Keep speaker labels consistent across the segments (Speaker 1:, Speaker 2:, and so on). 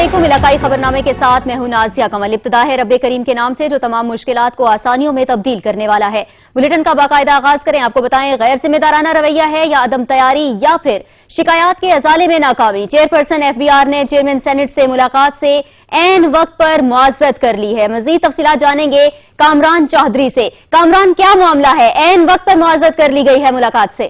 Speaker 1: علیکم، علاقائی خبرنامے کے ساتھ میں ہوں نازیہ کمل۔ ابتدا ہے رب کریم کے نام سے جو تمام مشکلات کو آسانیوں میں تبدیل کرنے والا ہے۔ بلیٹن کا باقاعدہ آغاز کریں۔ آپ کو بتائیں، غیر ذمہ دارانہ رویہ ہے یا عدم تیاری یا پھر شکایات کے ازالے میں ناکامی؟ چیئرپرسن ایف بی آر نے چیئرمین سینٹ سے ملاقات سے عین وقت پر معذرت کر لی ہے۔ مزید تفصیلات جانیں گے کامران چودھری سے۔ کامران، کیا معاملہ ہے؟ عین وقت پر معذرت کر لی گئی ہے ملاقات سے؟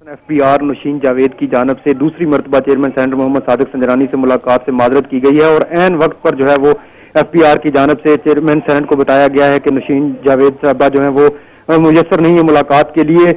Speaker 2: ایف بی آر نشین جاوید کی جانب سے دوسری مرتبہ چیئرمین سینٹ محمد صادق سنجرانی سے ملاقات سے معذرت کی گئی ہے اور عین وقت پر جو ہے وہ ایف بی آر کی جانب سے چیئرمین سینٹ کو بتایا گیا ہے کہ نشین جاوید صاحبہ جو ہیں وہ میسر نہیں ہے ملاقات کے لیے۔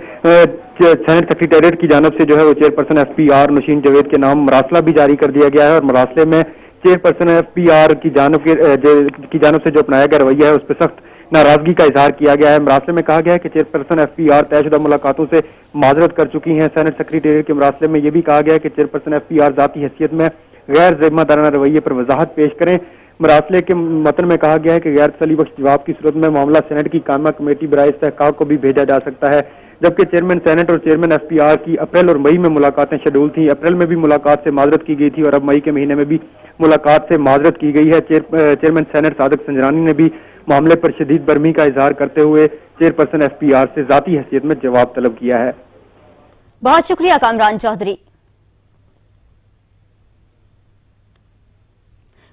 Speaker 2: سینٹ سیکریٹریٹ کی جانب سے جو ہے وہ چیئرپرسن ایف بی آر نشین جاوید کے نام مراسلہ بھی جاری کر دیا گیا ہے اور مراسلے میں چیئرپرسن ایف بی آر کی جانب سے جو اپنایا گیا رویہ ہے اس پہ سخت ناراضگی کا اظہار کیا گیا ہے۔ مراسلے میں کہا گیا ہے کہ چیئرپرسن ایف بی آر طے شدہ ملاقاتوں سے معذرت کر چکی ہیں۔ سینٹ سیکریٹریٹ کے مراسلے میں یہ بھی کہا گیا ہے کہ چیئرپرسن ایف بی آر ذاتی حیثیت میں غیر ذمہ دارانہ رویے پر وضاحت پیش کریں۔ مراسلے کے متن میں کہا گیا ہے کہ غیر تسلی بخش جواب کی صورت میں معاملہ سینٹ کی قائمہ کمیٹی برائے استحقاق کو بھی بھیجا جا سکتا ہے، جبکہ چیئرمین سینٹ اور چیئرمین ایف بی آر کی اپریل اور مئی میں ملاقاتیں شیڈول تھیں۔ اپریل میں بھی ملاقات سے معذرت کی گئی تھی اور اب مئی کے مہینے میں بھی ملاقات سے معذرت کی گئی ہے۔ چیئرمین سینٹ صادق سنجرانی نے بھی معاملے پر شدید برہمی کا اظہار کرتے ہوئے چیئرپرسن ایف بی آر سے ذاتی حیثیت میں جواب طلب کیا ہے۔
Speaker 1: بہت شکریہ کامران چودھری۔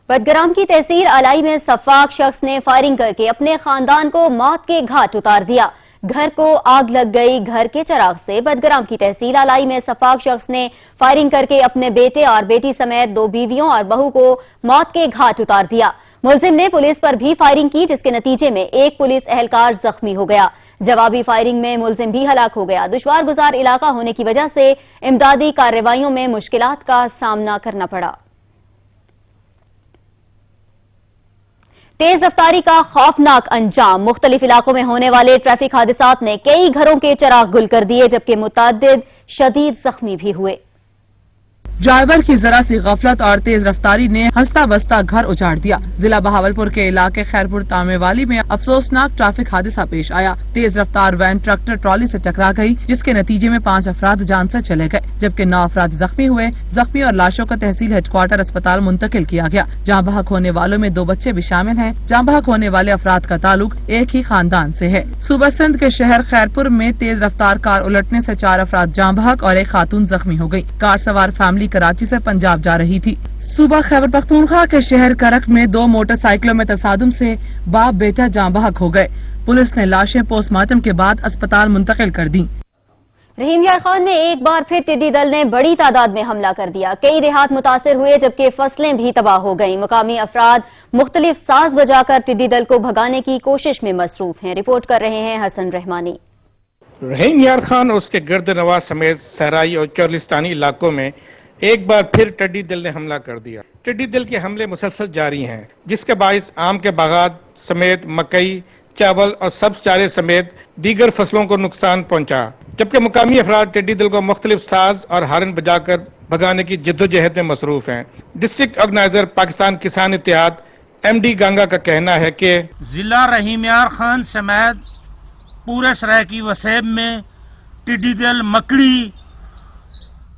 Speaker 1: بدگرام کی تحصیل الائی میں سفاک شخص نے فائرنگ کر کے اپنے خاندان کو موت کے گھاٹ اتار دیا۔ گھر کو آگ لگ گئی گھر کے چراغ سے۔ بدگرام کی تحصیل الائی میں سفاک شخص نے فائرنگ کر کے اپنے بیٹے اور بیٹی سمیت 2 بیویوں اور بہو کو موت کے گھاٹ اتار دیا۔ ملزم نے پولیس پر بھی فائرنگ کی جس کے نتیجے میں ایک پولیس اہلکار زخمی ہو گیا۔ جوابی فائرنگ میں ملزم بھی ہلاک ہو گیا۔ دشوار گزار علاقہ ہونے کی وجہ سے امدادی کارروائیوں میں مشکلات کا سامنا کرنا پڑا۔ تیز رفتاری کا خوفناک انجام۔ مختلف علاقوں میں ہونے والے ٹریفک حادثات نے کئی گھروں کے چراغ گل کر دیے جبکہ متعدد شدید زخمی بھی ہوئے۔
Speaker 3: ڈرائیور کی ذرا سی غفلت اور تیز رفتاری نے ہنستا بستا گھر اجاڑ دیا۔ ضلع بہاولپور کے علاقے خیرپور تامے والی میں افسوسناک ٹریفک حادثہ پیش آیا۔ تیز رفتار وین ٹریکٹر ٹرالی سے ٹکرا گئی جس کے نتیجے میں 5 افراد جان سے چلے گئے جبکہ 9 افراد زخمی ہوئے۔ زخمی اور لاشوں کو تحصیل ہیڈ کوارٹر اسپتال منتقل کیا گیا۔ جاں بحق ہونے والوں میں 2 بچے بھی شامل ہیں۔ جاں بحق ہونے والے افراد کا تعلق ایک ہی خاندان سے ہے۔ صوبہ سندھ کے شہر خیرپور میں تیز رفتار کار الٹنے سے 4 افراد جاں بحق اور ایک خاتون زخمی ہو گئی۔ کار سوار فیملی کراچی سے پنجاب جا رہی تھی۔ صوبہ خیبر پختونخوا کے شہر کرک میں 2 موٹر سائیکلوں میں تصادم سے باپ بیٹا جاں بحق ہو گئے۔ پولیس نے لاشیں پوسٹ مارٹم کے بعد اسپتال منتقل کر دیں۔
Speaker 1: رحیم یار خان میں ایک بار پھر ٹڈی دل نے بڑی تعداد میں حملہ کر دیا۔ کئی دیہات متاثر ہوئے جبکہ فصلیں بھی تباہ ہو گئیں۔ مقامی افراد مختلف ساز بجا کر ٹڈی دل کو بھگانے کی کوشش میں مصروف ہیں۔ رپورٹ کر رہے ہیں حسن رحمانی۔
Speaker 4: رحیم یار خان اور اس کے گرد نواز سمیت صحرائی اور چولستانی علاقوں میں ایک بار پھر ٹڈی دل نے حملہ کر دیا۔ ٹڈی دل کے حملے مسلسل جاری ہیں جس کے باعث آم کے باغات سمیت مکئی، چاول اور سبز چارے سمیت دیگر فصلوں کو نقصان پہنچا، جبکہ مقامی افراد ٹڈی دل کو مختلف ساز اور ہارن بجا کر بھگانے کی جدوجہد میں مصروف ہیں۔ ڈسٹرکٹ آرگنائزر پاکستان کسان اتحاد ایم ڈی گنگا کا کہنا ہے کہ
Speaker 5: ضلع رحیم یار خان سمیت پورے سرائیکی وسیب میں ٹڈی دل مکڑی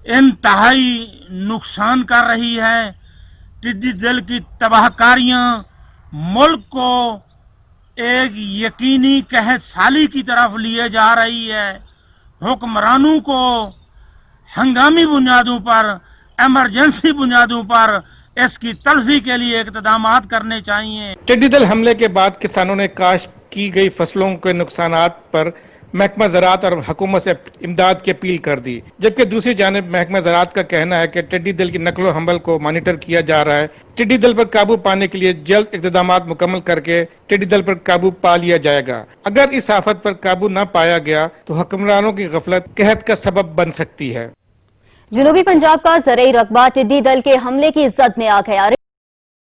Speaker 5: انتہائی نقصان کر رہی ہے۔ ٹڈی دل کی تباہ کاریاں ملک کو ایک یقینی قحط سالی کی طرف لیے جا رہی ہے۔ حکمرانوں کو ہنگامی بنیادوں پر، ایمرجنسی بنیادوں پر اس کی تلفی کے لیے اقدامات کرنے چاہیے۔
Speaker 4: ٹڈی دل حملے کے بعد کسانوں نے کاشت کی گئی فصلوں کے نقصانات پر محکمہ زراعت اور حکومت سے امداد کی اپیل کر دی، جبکہ دوسری جانب محکمہ زراعت کا کہنا ہے کہ ٹڈی دل کی نقل و حمل کو مانیٹر کیا جا رہا ہے۔ ٹڈی دل پر قابو پانے کے لیے جلد اقدامات مکمل کر کے ٹڈی دل پر قابو پا لیا جائے گا۔ اگر اس آفت پر قابو نہ پایا گیا تو حکمرانوں کی غفلت قحط کا سبب بن سکتی ہے۔
Speaker 1: جنوبی پنجاب کا زرعی رقبہ ٹڈی دل کے حملے کی زد میں آ گیا۔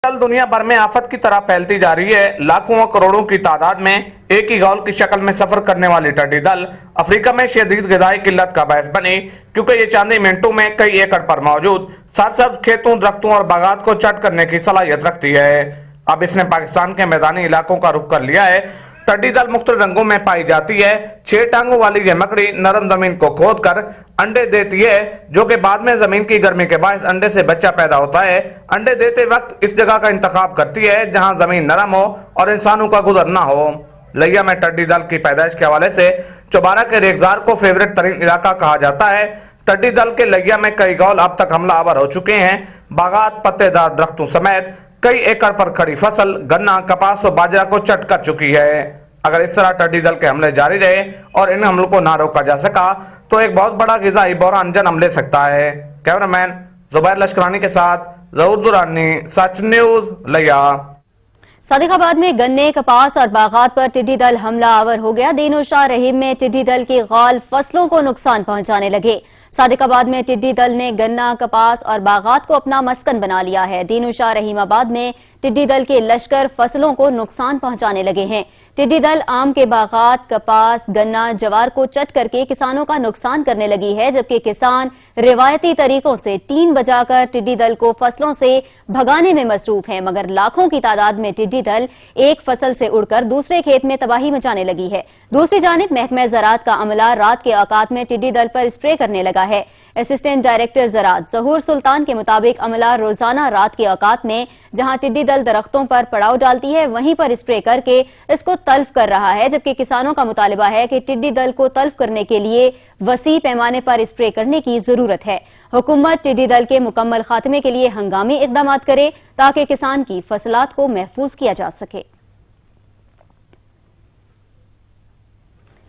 Speaker 6: دنیا بھر میں آفت کی طرح پھیلتی جا رہی ہے۔ لاکھوں و کروڑوں کی تعداد میں ایک ہی گول کی شکل میں سفر کرنے والی ٹڈی دل افریقہ میں شدید غذائی قلت کا باعث بنی کیونکہ یہ چند منٹوں میں کئی ایکڑ پر موجود سرسبز کھیتوں، درختوں اور باغات کو چٹ کرنے کی صلاحیت رکھتی ہے۔ اب اس نے پاکستان کے میدانی علاقوں کا رخ کر لیا ہے۔ ٹڈی دل مختلف رنگوں میں پائی جاتی ہے. 6 ٹانگوں والی یہ مکڑی نرم زمین کو کھود کر انڈے دیتی ہے جو کہ بعد میں زمین کی گرمی کے باعث انڈے سے بچہ پیدا ہوتا ہے. انڈے دیتے وقت اس جگہ کا انتخاب کرتی ہے جہاں زمین نرم ہو اور انسانوں کا گزر نہ ہو. لیا میں ٹڈی دل کی پیدائش کے حوالے سے چوبارہ کے ریگزار کو فیوریٹ ترین علاقہ کہا جاتا ہے. ٹڈی دل کے لیا میں کئی گول اب تک حملہ آور ہو چکے ہیں. باغات پتے دار درختوں سمیت کئی ایکڑ پر کھڑی فصل گنا، کپاس و باجرہ کو چٹ کر چکی ہے. اگر اس طرح ٹڈی دل کے حملے جاری رہے اور ان حملوں کو نہ روکا جا سکا تو ایک بہت بڑا غذائی بحران جنم لے سکتا ہے. کیمرامین زبیر لشکرانی کے ساتھ ظہور درانی، سچ نیوز، لیا.
Speaker 1: صادق آباد میں گنے، کپاس اور باغات پر ٹڈی دل حملہ آور ہو گیا. دین و شاہ رحیم میں ٹڈی دل کے غال فصلوں کو نقصان پہنچانے لگے. صادق آباد میں ٹڈی دل نے گنا، کپاس اور باغات کو اپنا مسکن بنا لیا ہے. دین و شاہ رحیم آباد میں ٹڈی دل کے لشکر فصلوں کو نقصان پہنچانے لگے ہیں. ٹڈی دل آم کے باغات، کپاس، گنا، جوار کو چٹ کر کے کسانوں کا نقصان کرنے لگی ہے، جبکہ کسان روایتی طریقوں سے ٹین بجا کر ٹڈی دل کو فصلوں سے بھگانے میں مصروف ہیں. مگر لاکھوں کی تعداد میں ٹڈی دل ایک فصل سے اڑ کر دوسرے کھیت میں تباہی مچانے لگی ہے. دوسری جانب محکمہ زراعت کا عملہ رات کے اوقات میں ٹڈی دل پر اسپرے کرنے لگا ہے. اسسٹنٹ ڈائریکٹر زراعت ظہور سلطان کے مطابق عملہ روزانہ رات کے اوقات میں جہاں ٹڈی دل درختوں پر پڑاؤ ڈالتی ہے وہیں پر اسپرے کر کے اس کو تلف کر رہا ہے، جبکہ کسانوں کا مطالبہ ہے کہ ٹڈی دل کو تلف کرنے کے لیے وسیع پیمانے پر اسپرے کرنے کی ضرورت ہے. حکومت ٹڈی دل کے مکمل خاتمے کے لیے ہنگامی اقدامات کرے تاکہ کسان کی فصلات کو محفوظ کیا جا سکے.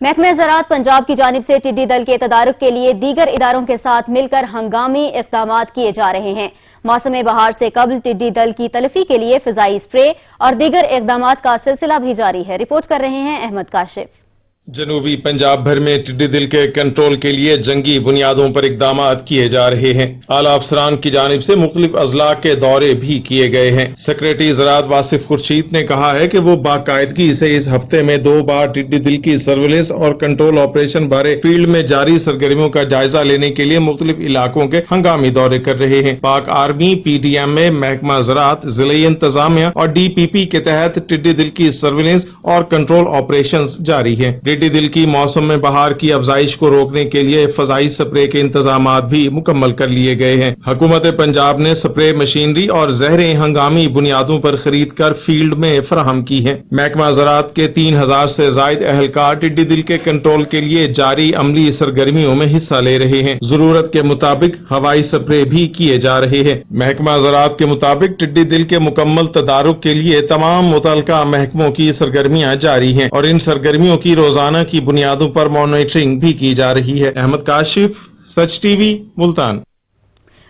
Speaker 1: محکمہ زراعت پنجاب کی جانب سے ٹڈی دل کے تدارک کے لیے دیگر اداروں کے ساتھ مل کر ہنگامی اقدامات کیے جا رہے ہیں. موسم بہار سے قبل ٹڈی دل کی تلفی کے لیے فضائی اسپرے اور دیگر اقدامات کا سلسلہ بھی جاری ہے. رپورٹ کر رہے ہیں احمد کاشف.
Speaker 7: جنوبی پنجاب بھر میں ٹڈی دل کے کنٹرول کے لیے جنگی بنیادوں پر اقدامات کیے جا رہے ہیں. اعلی افسران کی جانب سے مختلف اضلاع کے دورے بھی کیے گئے ہیں. سیکریٹری زراعت واصف خورشید نے کہا ہے کہ وہ باقاعدگی سے اس ہفتے میں 2 بار ٹڈی دل کی سرویلنس اور کنٹرول آپریشن بارے فیلڈ میں جاری سرگرمیوں کا جائزہ لینے کے لیے مختلف علاقوں کے ہنگامی دورے کر رہے ہیں. پاک آرمی، پی ڈی ایم اے، محکمہ زراعت، ضلعی انتظامیہ اور ڈی پی پی کے تحت ٹڈی دل کی سرویلنس اور کنٹرول آپریشنز جاری ہیں. ٹڈی دل کی موسم میں بہار کی افزائش کو روکنے کے لیے فضائی سپرے کے انتظامات بھی مکمل کر لیے گئے ہیں. حکومت پنجاب نے سپرے مشینری اور زہریں ہنگامی بنیادوں پر خرید کر فیلڈ میں فراہم کی ہیں. محکمہ زراعت کے 3000 سے زائد اہلکار ٹڈی دل کے کنٹرول کے لیے جاری عملی سرگرمیوں میں حصہ لے رہے ہیں. ضرورت کے مطابق ہوائی سپرے بھی کیے جا رہے ہیں. محکمہ زراعت کے مطابق ٹڈی دل کے مکمل تدارک کے لیے تمام متعلقہ محکموں کی سرگرمیاں جاری ہیں اور ان سرگرمیوں کی روزانہ کی بنیادوں پر مانیٹرنگ بھی کی جا رہی ہے. احمد کاشف، سچ ٹی وی، ملتان.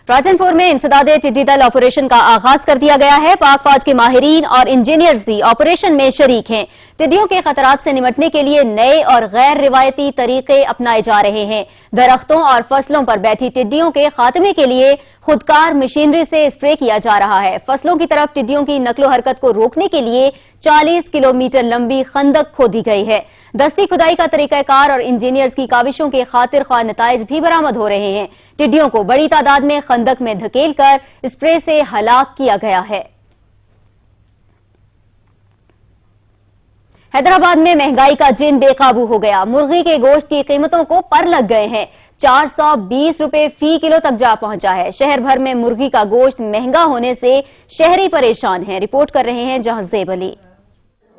Speaker 1: راجن پور میں انسداد ٹڈی دل آپریشن کا آغاز کر دیا گیا ہے. پاک فوج کے ماہرین اور انجینئرز بھی آپریشن میں شریک ہیں. ٹڈیوں کے خطرات سے نمٹنے کے لیے نئے اور غیر روایتی طریقے اپنائے جا رہے ہیں. درختوں اور فصلوں پر بیٹھی ٹڈیوں کے خاتمے کے لیے خودکار مشینری سے اسپرے کیا جا رہا ہے. فصلوں کی طرف ٹڈیوں کی نقل و حرکت کو روکنے کے لیے 40 کلومیٹر لمبی خندق کھودی گئی ہے. دستی کھدائی کا طریقہ کار اور انجینئرز کی کاوشوں کے خاطر خواہ نتائج بھی برآمد ہو رہے ہیں. ٹڈیوں کو بڑی تعداد میں خندق میں دھکیل کر اسپرے سے ہلاک کیا گیا ہے. حیدرآباد میں مہنگائی کا جن بے قابو ہو گیا. مرغی کے گوشت کی قیمتوں کو پر لگ گئے ہیں. 420 روپے فی کلو تک جا پہنچا ہے. شہر بھر میں مرغی کا گوشت مہنگا ہونے سے شہری پریشان ہیں. رپورٹ کر رہے ہیں جہاں زیب علی.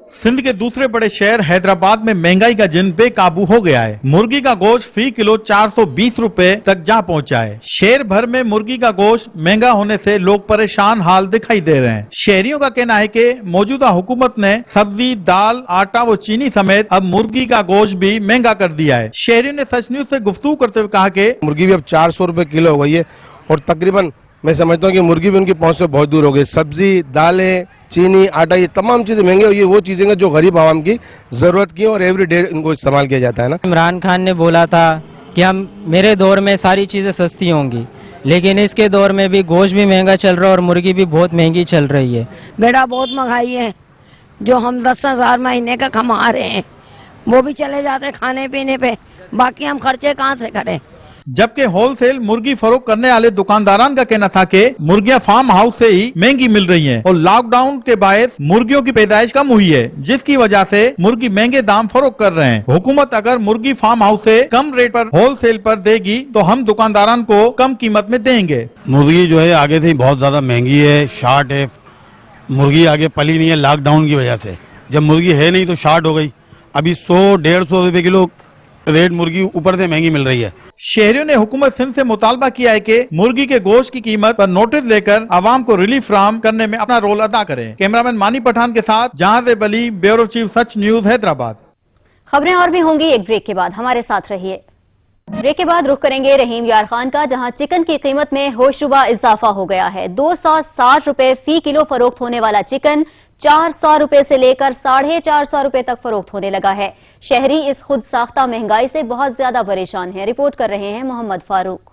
Speaker 8: سندھ کے دوسرے بڑے شہر حیدرآباد میں مہنگائی کا جن بے قابو ہو گیا ہے. مرغی کا گوشت فی کلو 420 روپے تک جا پہنچا ہے. شہر بھر میں مرغی کا گوشت مہنگا ہونے سے لوگ پریشان حال دکھائی دے رہے ہیں. شہریوں کا کہنا ہے کہ موجودہ حکومت نے سبزی، دال، آٹا و چینی سمیت اب مرغی کا گوشت بھی مہنگا کر دیا ہے. شہریوں نے سچ نیوز سے گفتگو کرتے ہوئے کہا کہ
Speaker 9: مرغی بھی اب 400 روپے کلو ہو گئی ہے اور تقریباً میں سمجھتا ہوں کہ مرغی بھی ان کی پہنچ سے بہت دور ہو گئی. سبزی، دالیں، چینی، آٹا، یہ تمام چیزیں مہنگی ہوئی. وہ چیزیں جو غریب عوام کی ضرورت کی اور ایوری ڈے ان کو استعمال کیا جاتا ہے نا.
Speaker 10: عمران خان نے بولا تھا کہ میرے دور میں ساری چیزیں سستی ہوں گی، لیکن اس کے دور میں بھی گوشت بھی مہنگا چل رہا ہے اور مرغی بھی بہت مہنگی چل رہی ہے.
Speaker 11: بیٹا بہت مہنگائی ہے. جو ہم 10,000 مہینے کا کما رہے ہیں وہ بھی چلے جاتے کھانے پینے پہ، باقی ہم خرچے کہاں سے کریں.
Speaker 8: जबकि होलसेल मुर्गी फरोख्त करने वाले दुकानदारान का कहना था कि मुर्गियां फार्म हाउस से ही महंगी मिल रही हैं और लॉकडाउन के बायस मुर्गियों की पैदाइश कम हुई है, जिसकी वजह से मुर्गी महंगे दाम फरोख्त कर रहे हैं। हुकूमत अगर मुर्गी फार्म हाउस से कम रेट पर होलसेल पर देगी तो हम दुकानदारान को कम कीमत में देंगे।
Speaker 12: मुर्गी जो है आगे से बहुत ज्यादा महंगी है, शार्ट है, मुर्गी आगे पली नहीं है लॉकडाउन की वजह से। जब मुर्गी है नहीं तो शार्ट हो गई। अभी 100-150 रुपए किलो रेट मुर्गी ऊपर से महंगी मिल रही है।
Speaker 8: शहरियों ने हुकूमत सिंध से मुतालबा किया है कि मुर्गी के गोश्त की कीमत पर नोटिस लेकर आवाम को रिलीफ फराहम करने में अपना रोल अदा करें। कैमरामैन मानी पठान के साथ जहां बली, bureau chief Such news, Hyderabad.
Speaker 1: खबरें और भी होंगी एक ब्रेक के बाद, हमारे साथ रहिए। ब्रेक के बाद रुख करेंगे रहीम यार खान का, जहां चिकन की कीमत में होशरुबा इजाफा हो गया है। 260 रुपए फी किलो फरोख्त होने वाला चिकन 400 रुपए से लेकर 450 रुपए तक फरोख्त होने लगा है। शहरी इस खुद साख्ता महंगाई से बहुत ज्यादा परेशान हैं। रिपोर्ट कर रहे हैं मोहम्मद फारूक।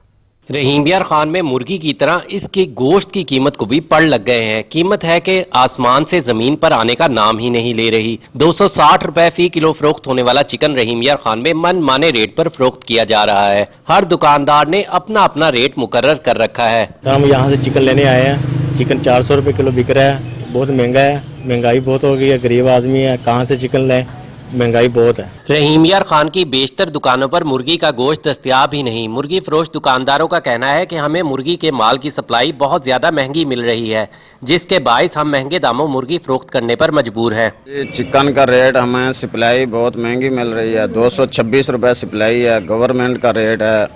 Speaker 13: रहीम यार खान में मुर्गी की तरह इसके गोश्त की कीमत को भी पड़ लग गए हैं। कीमत है कि आसमान से जमीन पर आने का नाम ही नहीं ले रही। 260 रुपए फी किलो फरोख्त होने वाला चिकन रहीम यार खान में मन माने रेट पर फरोख्त किया जा रहा है। हर दुकानदार ने अपना अपना रेट मुकर्रर कर रखा है।
Speaker 14: हम यहाँ से चिकन लेने आए हैं, चिकन 400 रुपए किलो बिक रहा है, बहुत महंगा है, महंगाई बहुत हो गई है, गरीब आदमी है, कहाँ से चिकन लें, महंगाई बहुत है।
Speaker 13: रहीम यार खान की बेशतर दुकानों पर मुर्गी का गोश्त दस्तयाब ही नहीं। मुर्गी फरोश दुकानदारों का कहना है कि हमें मुर्गी के माल की सप्लाई बहुत ज्यादा महंगी मिल रही है, जिसके बायस हम महंगे दामों मुर्गी फरोख्त करने पर मजबूर हैं।
Speaker 15: चिकन का रेट हमें सप्लाई बहुत महंगी मिल रही है। 226 रुपए सप्लाई है, गवर्नमेंट का रेट है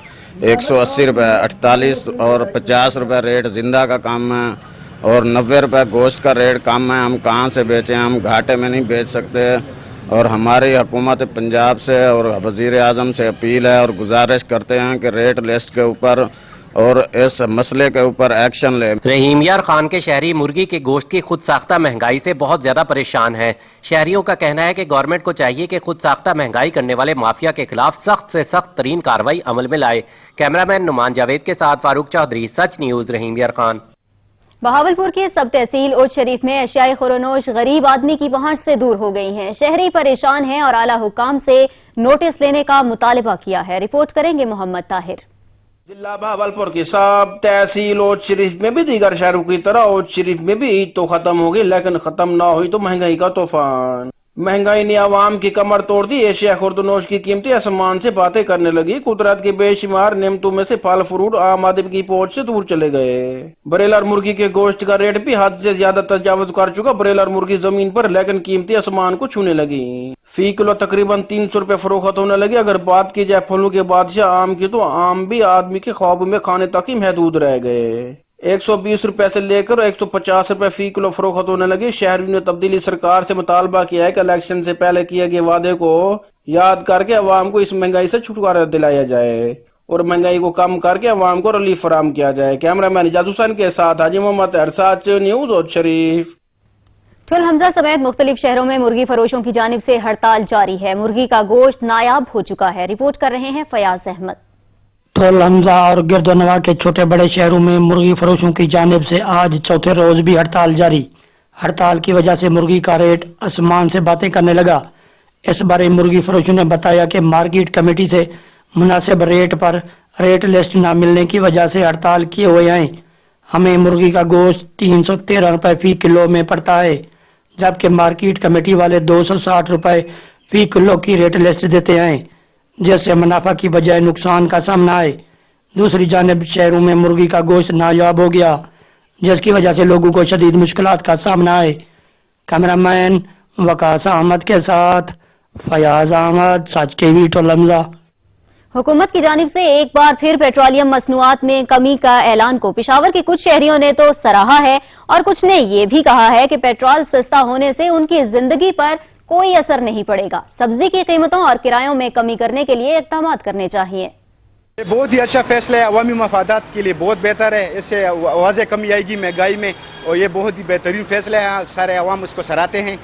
Speaker 15: 180 रुपए, 48 और 50 रुपए रेट जिंदा का कम है और 90 रुपए गोश्त का रेट कम है। हम कहाँ से बेचें, हम घाटे में नहीं बेच सकते। और हमारी हुकूमत पंजाब से और वज़ीर आज़म से अपील है और गुजारिश करते हैं कि रेट लिस्ट के ऊपर और इस मसले के ऊपर एक्शन ले।
Speaker 13: रहीम यार खान के शहरी मुर्गी के गोश्त की खुद साख्ता महंगाई से बहुत ज्यादा परेशान है। शहरियों का कहना है कि गवर्नमेंट को चाहिए कि खुद साख्ता महंगाई करने वाले माफिया के खिलाफ सख्त से सख्त तरीन कार्रवाई अमल में लाए। कैमरामैन नुमान जावेद के साथ फारूक चौधरी, सच न्यूज, रहीम यार खान।
Speaker 1: बहावलपुर की सब तहसील उच शरीफ में अशियाए खुरोनोश गरीब आदमी की पहुंच से दूर हो गई हैं। शहरी परेशान हैं और आला हुकाम से नोटिस लेने का मुतालबा किया है। रिपोर्ट करेंगे मोहम्मद ताहिर।
Speaker 16: जिला बहावलपुर की सब तहसील उच शरीफ में भी दीगर शहरों की तरह उच शरीफ में भी ईद तो खत्म हो गई, लेकिन खत्म ना हुई तो महंगाई का तूफान। महंगाई ने आवाम की कमर तोड़ दी। एशिया खुर्दनोश की कीमतें आसमान से बातें करने लगी। कुदरत के बेशुमार नेमतों में से फल फ्रूट आम आदमी की पहुंच से दूर चले गए। ब्रेलर मुर्गी के गोश्त का रेट भी हद से ज्यादा तजावुज कर चुका। ब्रेलर मुर्गी जमीन पर, लेकिन कीमतें आसमान को छूने लगी। फी किलो तकरीबन 300 रुपए फरोख्त होने लगी। अगर बात की जाए फलों के बादशाह आम की, तो आम भी आदमी के ख्वाब में खाने तक ही महदूद रह गए। 120 रुपए से लेकर 150 रुपए फी किलो फरोख्त होने लगी। शहरियों ने तब्दीली सरकार से मुतालबा किया है कि इलेक्शन से पहले किए गए वादे को याद करके अवाम को इस महंगाई से छुटकारा दिलाया जाए और महंगाई को कम करके अवाम को रिलीफ फराहम किया जाए। कैमरामैन इजाज हुसैन के साथ हाजी मोहम्मद अरसाच, न्यूज और शरीफ।
Speaker 1: ठुल हमजा समेत मुख्तलिफ शहरों में मुर्गी फरोशों की जानिब से हड़ताल जारी है। मुर्गी का गोश्त नायाब हो चुका है। रिपोर्ट कर रहे हैं फयाज अहमद।
Speaker 17: ठुल हमजा और गिरदोनवा के छोटे बड़े शहरों में मुर्गी फरोशों की जानिब से आज चौथे रोज भी हड़ताल जारी। हड़ताल की वजह से मुर्गी का रेट आसमान से बातें करने लगा। इस बारे मुर्गी फरोशों ने बताया कि मार्केट कमेटी से मुनासिब रेट पर रेट लिस्ट न मिलने की वजह से हड़ताल किए हुए हैं। हमें मुर्गी का गोश्त 313 रुपए फी किलो में पड़ता है, जबकि मार्केट कमेटी वाले 260 रुपए फी किलो की रेट लिस्ट देते हैं, जिससे मुनाफा की बजाय नुकसान का सामना है। दूसरी जानिब शहरों में मुर्गी का गोश्त नायाब हो गया, जिसकी वजह से लोगों को शदीद मुश्किलात का सामना है। कैमरामैन वकास अहमद के साथ फयाज अहमद, सच टीवी, ठुल हमजा।
Speaker 1: हुकूमत की जानिब से एक बार फिर पेट्रोलियम मसनूआत में कमी का ऐलान को पिशावर के कुछ शहरियों ने तो सराहा है और कुछ ने ये भी कहा है कि पेट्रोल सस्ता होने से उनकी जिंदगी पर कोई असर नहीं पड़ेगा। सब्जी की कीमतों और किरायों में कमी करने के लिए इक़दाम करने चाहिए।
Speaker 18: ये बहुत ही अच्छा फैसला है, अवामी मफादात के लिए बहुत बेहतर है। इससे वाज़े कमी आएगी महंगाई में और ये बहुत ही बेहतरीन फैसला है। सारे अवाम इसको सराहते हैं।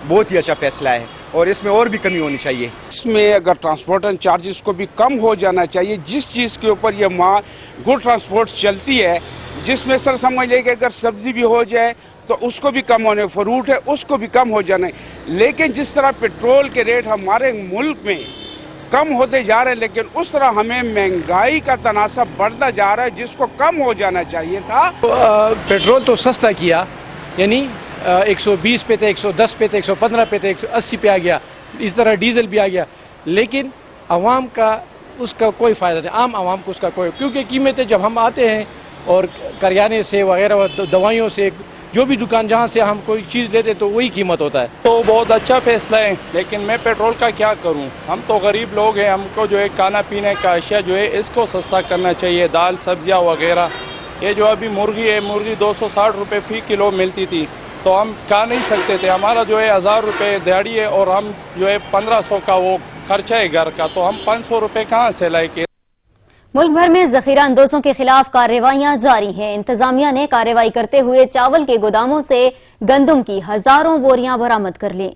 Speaker 18: बहुत ही अच्छा फैसला है और इसमें और भी कमी होनी चाहिए।
Speaker 19: इसमें अगर ट्रांसपोर्ट चार्जेस को भी कम हो जाना चाहिए। जिस चीज़ के ऊपर ये माल गुड ट्रांसपोर्ट चलती है, जिसमें सर समझ लें कि अगर सब्जी भी हो जाए तो उसको भी कम होने, फ्रूट है उसको भी कम हो जाना है। लेकिन जिस तरह पेट्रोल के रेट हमारे मुल्क में कम होते जा रहे हैं, लेकिन उस तरह हमें महंगाई का तनासब बढ़ता जा रहा है जिसको कम हो जाना चाहिए था।
Speaker 20: पेट्रोल तो सस्ता किया, यानी 120 पे थे, 110 पे थे, 115 पे थे, 180 पे आ गया, इस तरह डीजल भी आ गया, लेकिन आवाम का उसका कोई फ़ायदा नहीं, आम आवाम को उसका कोई, क्योंकि कीमतें जब हम आते हैं और करियाने से वगैरह दवाइयों से जो भी दुकान जहाँ से हम कोई चीज़ लेते तो वही कीमत होता है।
Speaker 21: तो बहुत अच्छा फैसला है, लेकिन मैं पेट्रोल का क्या करूं, हम तो गरीब लोग हैं, हमको जो है खाना पीने का अशिया जो है इसको सस्ता करना चाहिए, दाल सब्जियां वगैरह। ये जो अभी मुर्गी है, मुर्गी 260 रुपये फ़ी किलो मिलती थी, तो हम खा नहीं सकते थे। हमारा जो है 1000 रुपये दिहाड़ी है और हम जो है 1500 का वो खर्चा है घर का, तो हम 500 रुपये कहाँ से लाएंगे।
Speaker 1: मुल्क भर में जखीरा अंदोजों के खिलाफ कार्रवाइयां जारी हैं। इंतजामिया ने कार्रवाई करते हुए चावल के गोदामों से गंदम की हजारों बोरियां बरामद कर ली।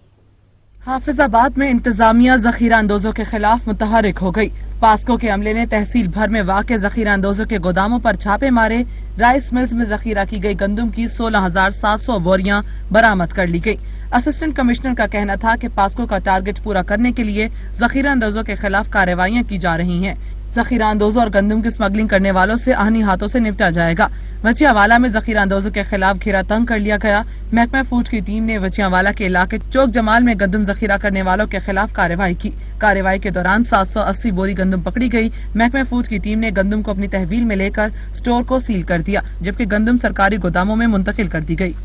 Speaker 3: हाफिजाबाद में इंतजामिया जखीरा अंदोजों के खिलाफ मुतहरिक हो गई। पास्को के अमले ने तहसील भर में वाक़ जखीरा अंदोजों के गोदामों पर छापे मारे। राइस मिल्स में जखीरा की गई गंदम की 16,700 बोरियां बरामद कर ली गई। असिस्टेंट कमिश्नर का कहना था कि पास्को का टारगेट पूरा करने के लिए जखीरा अंदोजों के खिलाफ कार्रवाइयां की जा रही हैं। जखीरा अंदोजों और गंदम की स्मगलिंग करने वालों से आहनी हाथों से निपटा जाएगा। वचियावाला में जखीरा अंदोजों के खिलाफ घेरा तंग कर लिया गया। महकमा फूड की टीम ने वचियावाला के इलाके चौक जमाल में गंदम जखीरा करने वालों के खिलाफ कार्रवाई की। कार्रवाई के दौरान 780 बोरी गंदम पकड़ी गई। महकमा फूड की टीम ने गंदम को अपनी तहवील में लेकर स्टोर को सील कर दिया, जबकि गंदम सरकारी गोदामों में मुंतकिल कर दी गई।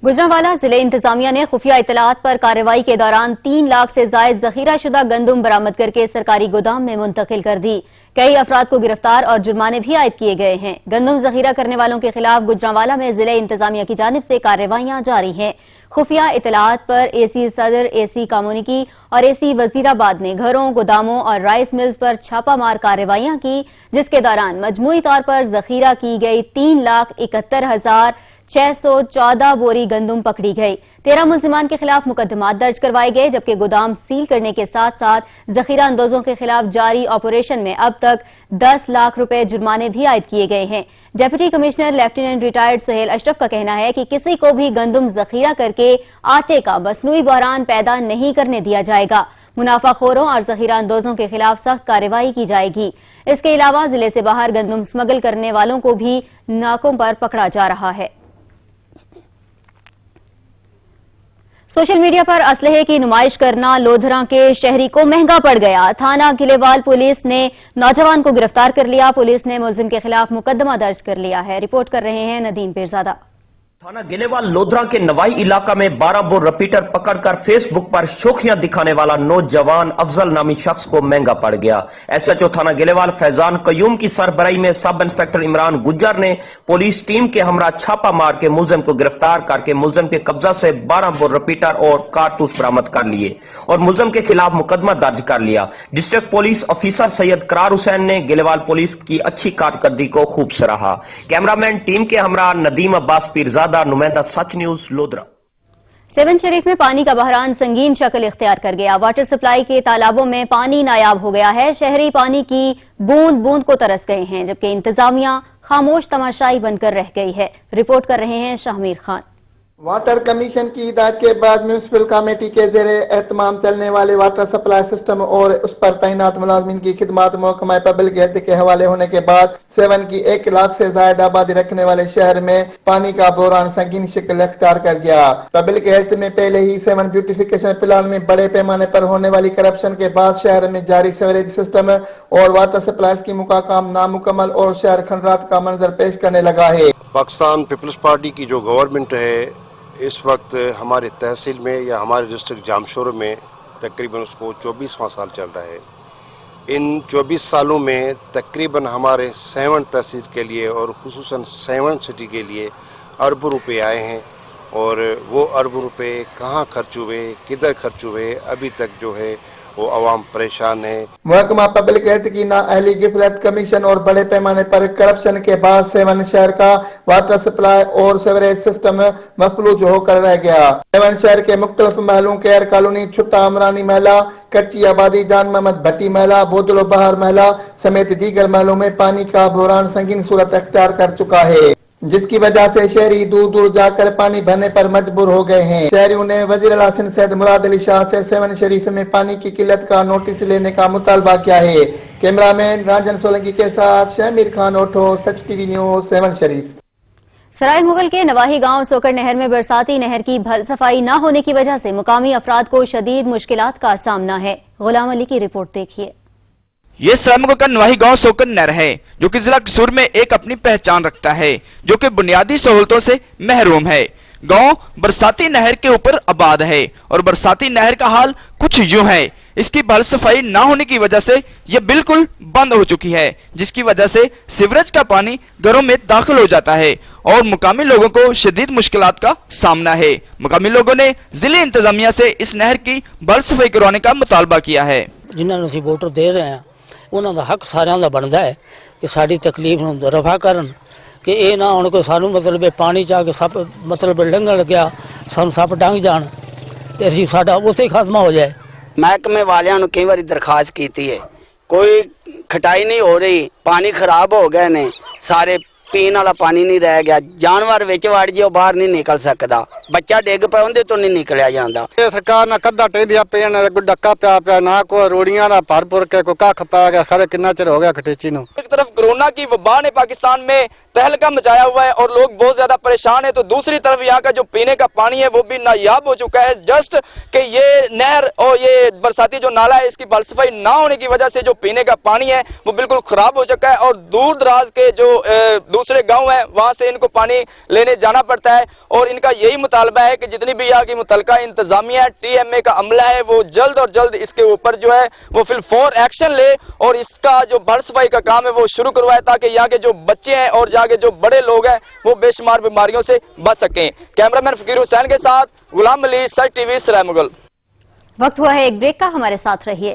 Speaker 1: गुजरांवाला जिले इंतजामिया ने खुफिया इतलात पर कार्रवाई के दौरान 3 लाख से जायद जखीरा शुदा गंदम बरामद करके सरकारी गोदाम में मुंतकिल कर दी। कई अफराद को गिरफ्तार और जुर्माने भी आयद किए गए हैं। गंदम जखीरा करने वालों के खिलाफ गुजरांवाला में जिले इंतजामिया की जानिब से कार्रवाइयां जारी हैं। खुफिया इतलात पर एसी सदर, एसी कामोनिकी और एसी वजीराबाद ने घरों, गोदामों और राइस मिल्स पर छापामार कार्रवाइयां की, जिसके दौरान मजमूई तौर पर जखीरा की गई 3,71,614 बोरी गंदम पकड़ी गई। 13 मुलजिमान के खिलाफ मुकदमात दर्ज करवाए गए, जबकि गोदाम सील करने के साथ साथ जखीरा अंदोजों के खिलाफ जारी ऑपरेशन में अब तक 10 लाख रुपए जुर्माने भी आयद किए गए हैं। Deputy commissioner lieutenant retired Suhail Ashraf का कहना है कि किसी को भी गंदम जखीरा करके आटे का मसनूई बहरान पैदा नहीं करने दिया जाएगा। मुनाफाखोरों और जखीरा अंदोजों के खिलाफ सख्त कार्रवाई की जाएगी। इसके अलावा जिले से बाहर गंदम स्मगल करने वालों को भी नाकों पर पकड़ा जा रहा है। सोशल मीडिया पर असलहे की नुमाइश करना लोधरा के शहरी को महंगा पड़ गया। थाना गिलेवाल पुलिस ने नौजवान को गिरफ्तार कर लिया। पुलिस ने मुलजिम के खिलाफ मुकदमा दर्ज कर लिया है। रिपोर्ट कर रहे हैं नदीम पीरजादा।
Speaker 22: थाना गिलेवाल लोधरा के नवाई इलाका में 12 बोर रिपीटर पकड़कर फेसबुक पर शोखियां दिखाने वाला नौजवान अफजल नामी शख्स को महंगा पड़ गया। एसएचओ थाना गिलेवाल फैजान कयूम की सरबराही में सब इंस्पेक्टर इमरान गुज्जर ने पुलिस टीम के हमरा छापा मार के मुलजिम को गिरफ्तार करके मुलजिम के कब्जा से 12 बोर रिपीटर और कारतूस बरामद कर लिए और मुलजिम के खिलाफ मुकदमा दर्ज कर लिया। डिस्ट्रिक्ट पुलिस ऑफिसर सैयद करार हुसैन ने गिलेवाल पुलिस की अच्छी कारकर्दगी को खूब सराहा। कैमरामैन टीम के हमरा नदीम अब्बास पीरजादा, नुमाइंदा सच न्यूज लोधरा।
Speaker 1: सेवन शरीफ में पानी का बहरान संगीन शक्ल इख्तियार कर गया। वाटर सप्लाई के तालाबों में पानी नायाब हो गया है। शहरी पानी की बूंद बूंद को तरस गए हैं, जबकि इंतजामिया खामोश तमाशाई बनकर रह गई है। रिपोर्ट कर रहे हैं शाहमीर खान।
Speaker 23: वाटर कमीशन की हिदायत के बाद म्यूनिसिपल कमेटी के ज़ेरे एहतमाम चलने वाले वाटर सप्लाई सिस्टम और उस पर तैनात मुलाजमीन की खिदमात महकमा पब्लिक हेल्थ के हवाले होने के बाद सेवन की 1 लाख से ज्यादा आबादी रखने वाले शहर में पानी का बहरान संगीन शक्ल इख्तियार कर गया। पब्लिक हेल्थ में पहले ही सेवन ब्यूटिफिकेशन प्लान में बड़े पैमाने पर होने वाली करप्शन के बाद शहर में जारी सीवरेज सिस्टम और वाटर सप्लाई स्कीमों का काम नामुकम्मल और शहर खंडरात का मंजर पेश करने लगा है।
Speaker 24: पाकिस्तान पीपल्स पार्टी की जो गवर्नमेंट है इस वक्त हमारे तहसील में या हमारे डिस्ट्रिक्ट जामशोर में तकरीबन उसको 24वां साल चल रहा है। इन 24 सालों में तकरीबन हमारे 7 तहसील के लिए और खुसूसन 7 सिटी के लिए अरबों रुपए आए हैं और वो अरबों रुपए कहाँ खर्च हुए, किधर खर्च हुए, अभी तक जो है वो अवाम परेशान है।
Speaker 23: महकमा पब्लिक हेल्थ की नाअहली, गिफलत कमीशन और बड़े पैमाने पर करप्शन के बाद सेवन शहर का वाटर सप्लाई और सीवरेज सिस्टम मफलूज होकर रह गया। सेवन शहर के मुख्तलिफ महलों केयर कॉलोनी, छुट्टा अमरानी महला, कच्ची आबादी, जान मोहम्मद भट्टी महला, बोदलो बहार महला समेत दीगर महलों में पानी का बहरान संगीन सूरत अख्तियार कर चुका है। जिस की वजह से शहरी दूर दूर जाकर पानी भरने पर मजबूर हो गए हैं। शहरियों ने वजीर आला सिंध सैयद मुराद अली शाह से सेवन शरीफ में पानी की किल्लत का नोटिस लेने का मुतालबा किया है। कैमरामैन राजन सोलंकी के साथ शमीर खान ओठो, सच टीवी न्यूज, सेवन शरीफ।
Speaker 1: सराय मुगल के नवाही गांव सोकर नहर में बरसाती नहर की भल सफाई न होने की वजह से मुकामी अफराद को शदीद मुश्किलात का सामना है। गुलाम अली की रिपोर्ट देखिए।
Speaker 2: ये सराय मुगल का नवाही गांव सोकर नहर है जो कि जिला कसूर में एक अपनी पहचान रखता है, जो कि बुनियादी सहूलतों से महरूम है। गांव बरसाती नहर के ऊपर आबाद है और बरसाती नहर का हाल कुछ यूं है। इसकी भल सफाई न होने की वजह से ये बिल्कुल बंद हो चुकी है, जिसकी वजह से सीवरेज का पानी घरों में दाखिल हो जाता है और मुकामी लोगों को शदीद मुश्किलात का सामना है। मुकामी लोगों ने जिले इंतजामिया से इस नहर की भल सफाई करवाने का मुतालबा किया है।
Speaker 17: जिन्होंने ਅਸੀਂ ਵੋਟਰ ਦੇ ਰਹੇ ਹਾਂ ਉਹਨਾਂ ਦਾ ਹੱਕ ਸਾਰਿਆਂ ਦਾ ਬਣਦਾ ਹੈ ਕਿ ਸਾਡੀ ਤਕਲੀਫ ਨੂੰ ਰਫਾ ਕਰਨ ਕਿ ਇਹ ਨਾ ਹੁਣ ਕੋਈ ਸਾਨੂੰ ਮਤਲਬ ਪਾਣੀ ਚ ਆ ਕੇ ਸੱਪ ਮਤਲਬ ਲੰਘਣ ਲੱਗਿਆ ਸਾਨੂੰ ਸੱਪ ਡੰਗ ਜਾਣ ਤੇ ਅਸੀਂ ਸਾਡਾ ਉਸੇ ਖਾਤਮਾ ਹੋ ਜਾਏ।
Speaker 4: महकमे वालियां ਨੂੰ कई बारी दरखास्त की है, कोई खटाई नहीं हो रही, पानी खराब हो गए ने सारे, पीने वाला पानी नहीं रह गया, जानवर विच वड़ जे बाहर नहीं निकल सकता, बच्चा डिग पे उनदे तो नहीं निकलिया जांदा।
Speaker 5: सरकार ना कद्दा टेंदिया पे ना कोई डक्का पिया पिया ना कोई रोड़ियां ना भर भर के कोई कख पा गया, सारे कितना चिर हो गया खटेची नु।
Speaker 2: एक तरफ कोरोना की वबा ने पाकिस्तान में तहलका मचाया हुआ है और लोग बहुत ज्यादा परेशान है, तो दूसरी तरफ यहाँ का जो पीने का पानी है वो भी नायाब हो चुका है। जस्ट कि ये नहर और ये बरसाती जो नाला है इसकी भल सफाई ना होने की वजह से जो पीने का पानी है वो बिल्कुल खराब हो चुका है और दूर दराज के जो दूसरे गांव है वहां से इनको पानी लेने जाना पड़ता है। और इनका यही मुतालबा है कि जितनी भी यहाँ की मुतलका इंतजामिया TMA का अमला है वो जल्द और जल्द इसके ऊपर जो है वो फिलफौर एक्शन ले और इसका जो भल सफाई का काम है वो शुरू करवाए, ताकि यहाँ के जो बच्चे हैं और यहाँ के जो बड़े लोग हैं वो बेशुमार बीमारियों से बच सकें। कैमरामैन फकीर हुसैन के साथ गुलाम अली, सच टीवी, सराय मुगल।
Speaker 1: वक्त हुआ है एक ब्रेक का, हमारे साथ रहिए।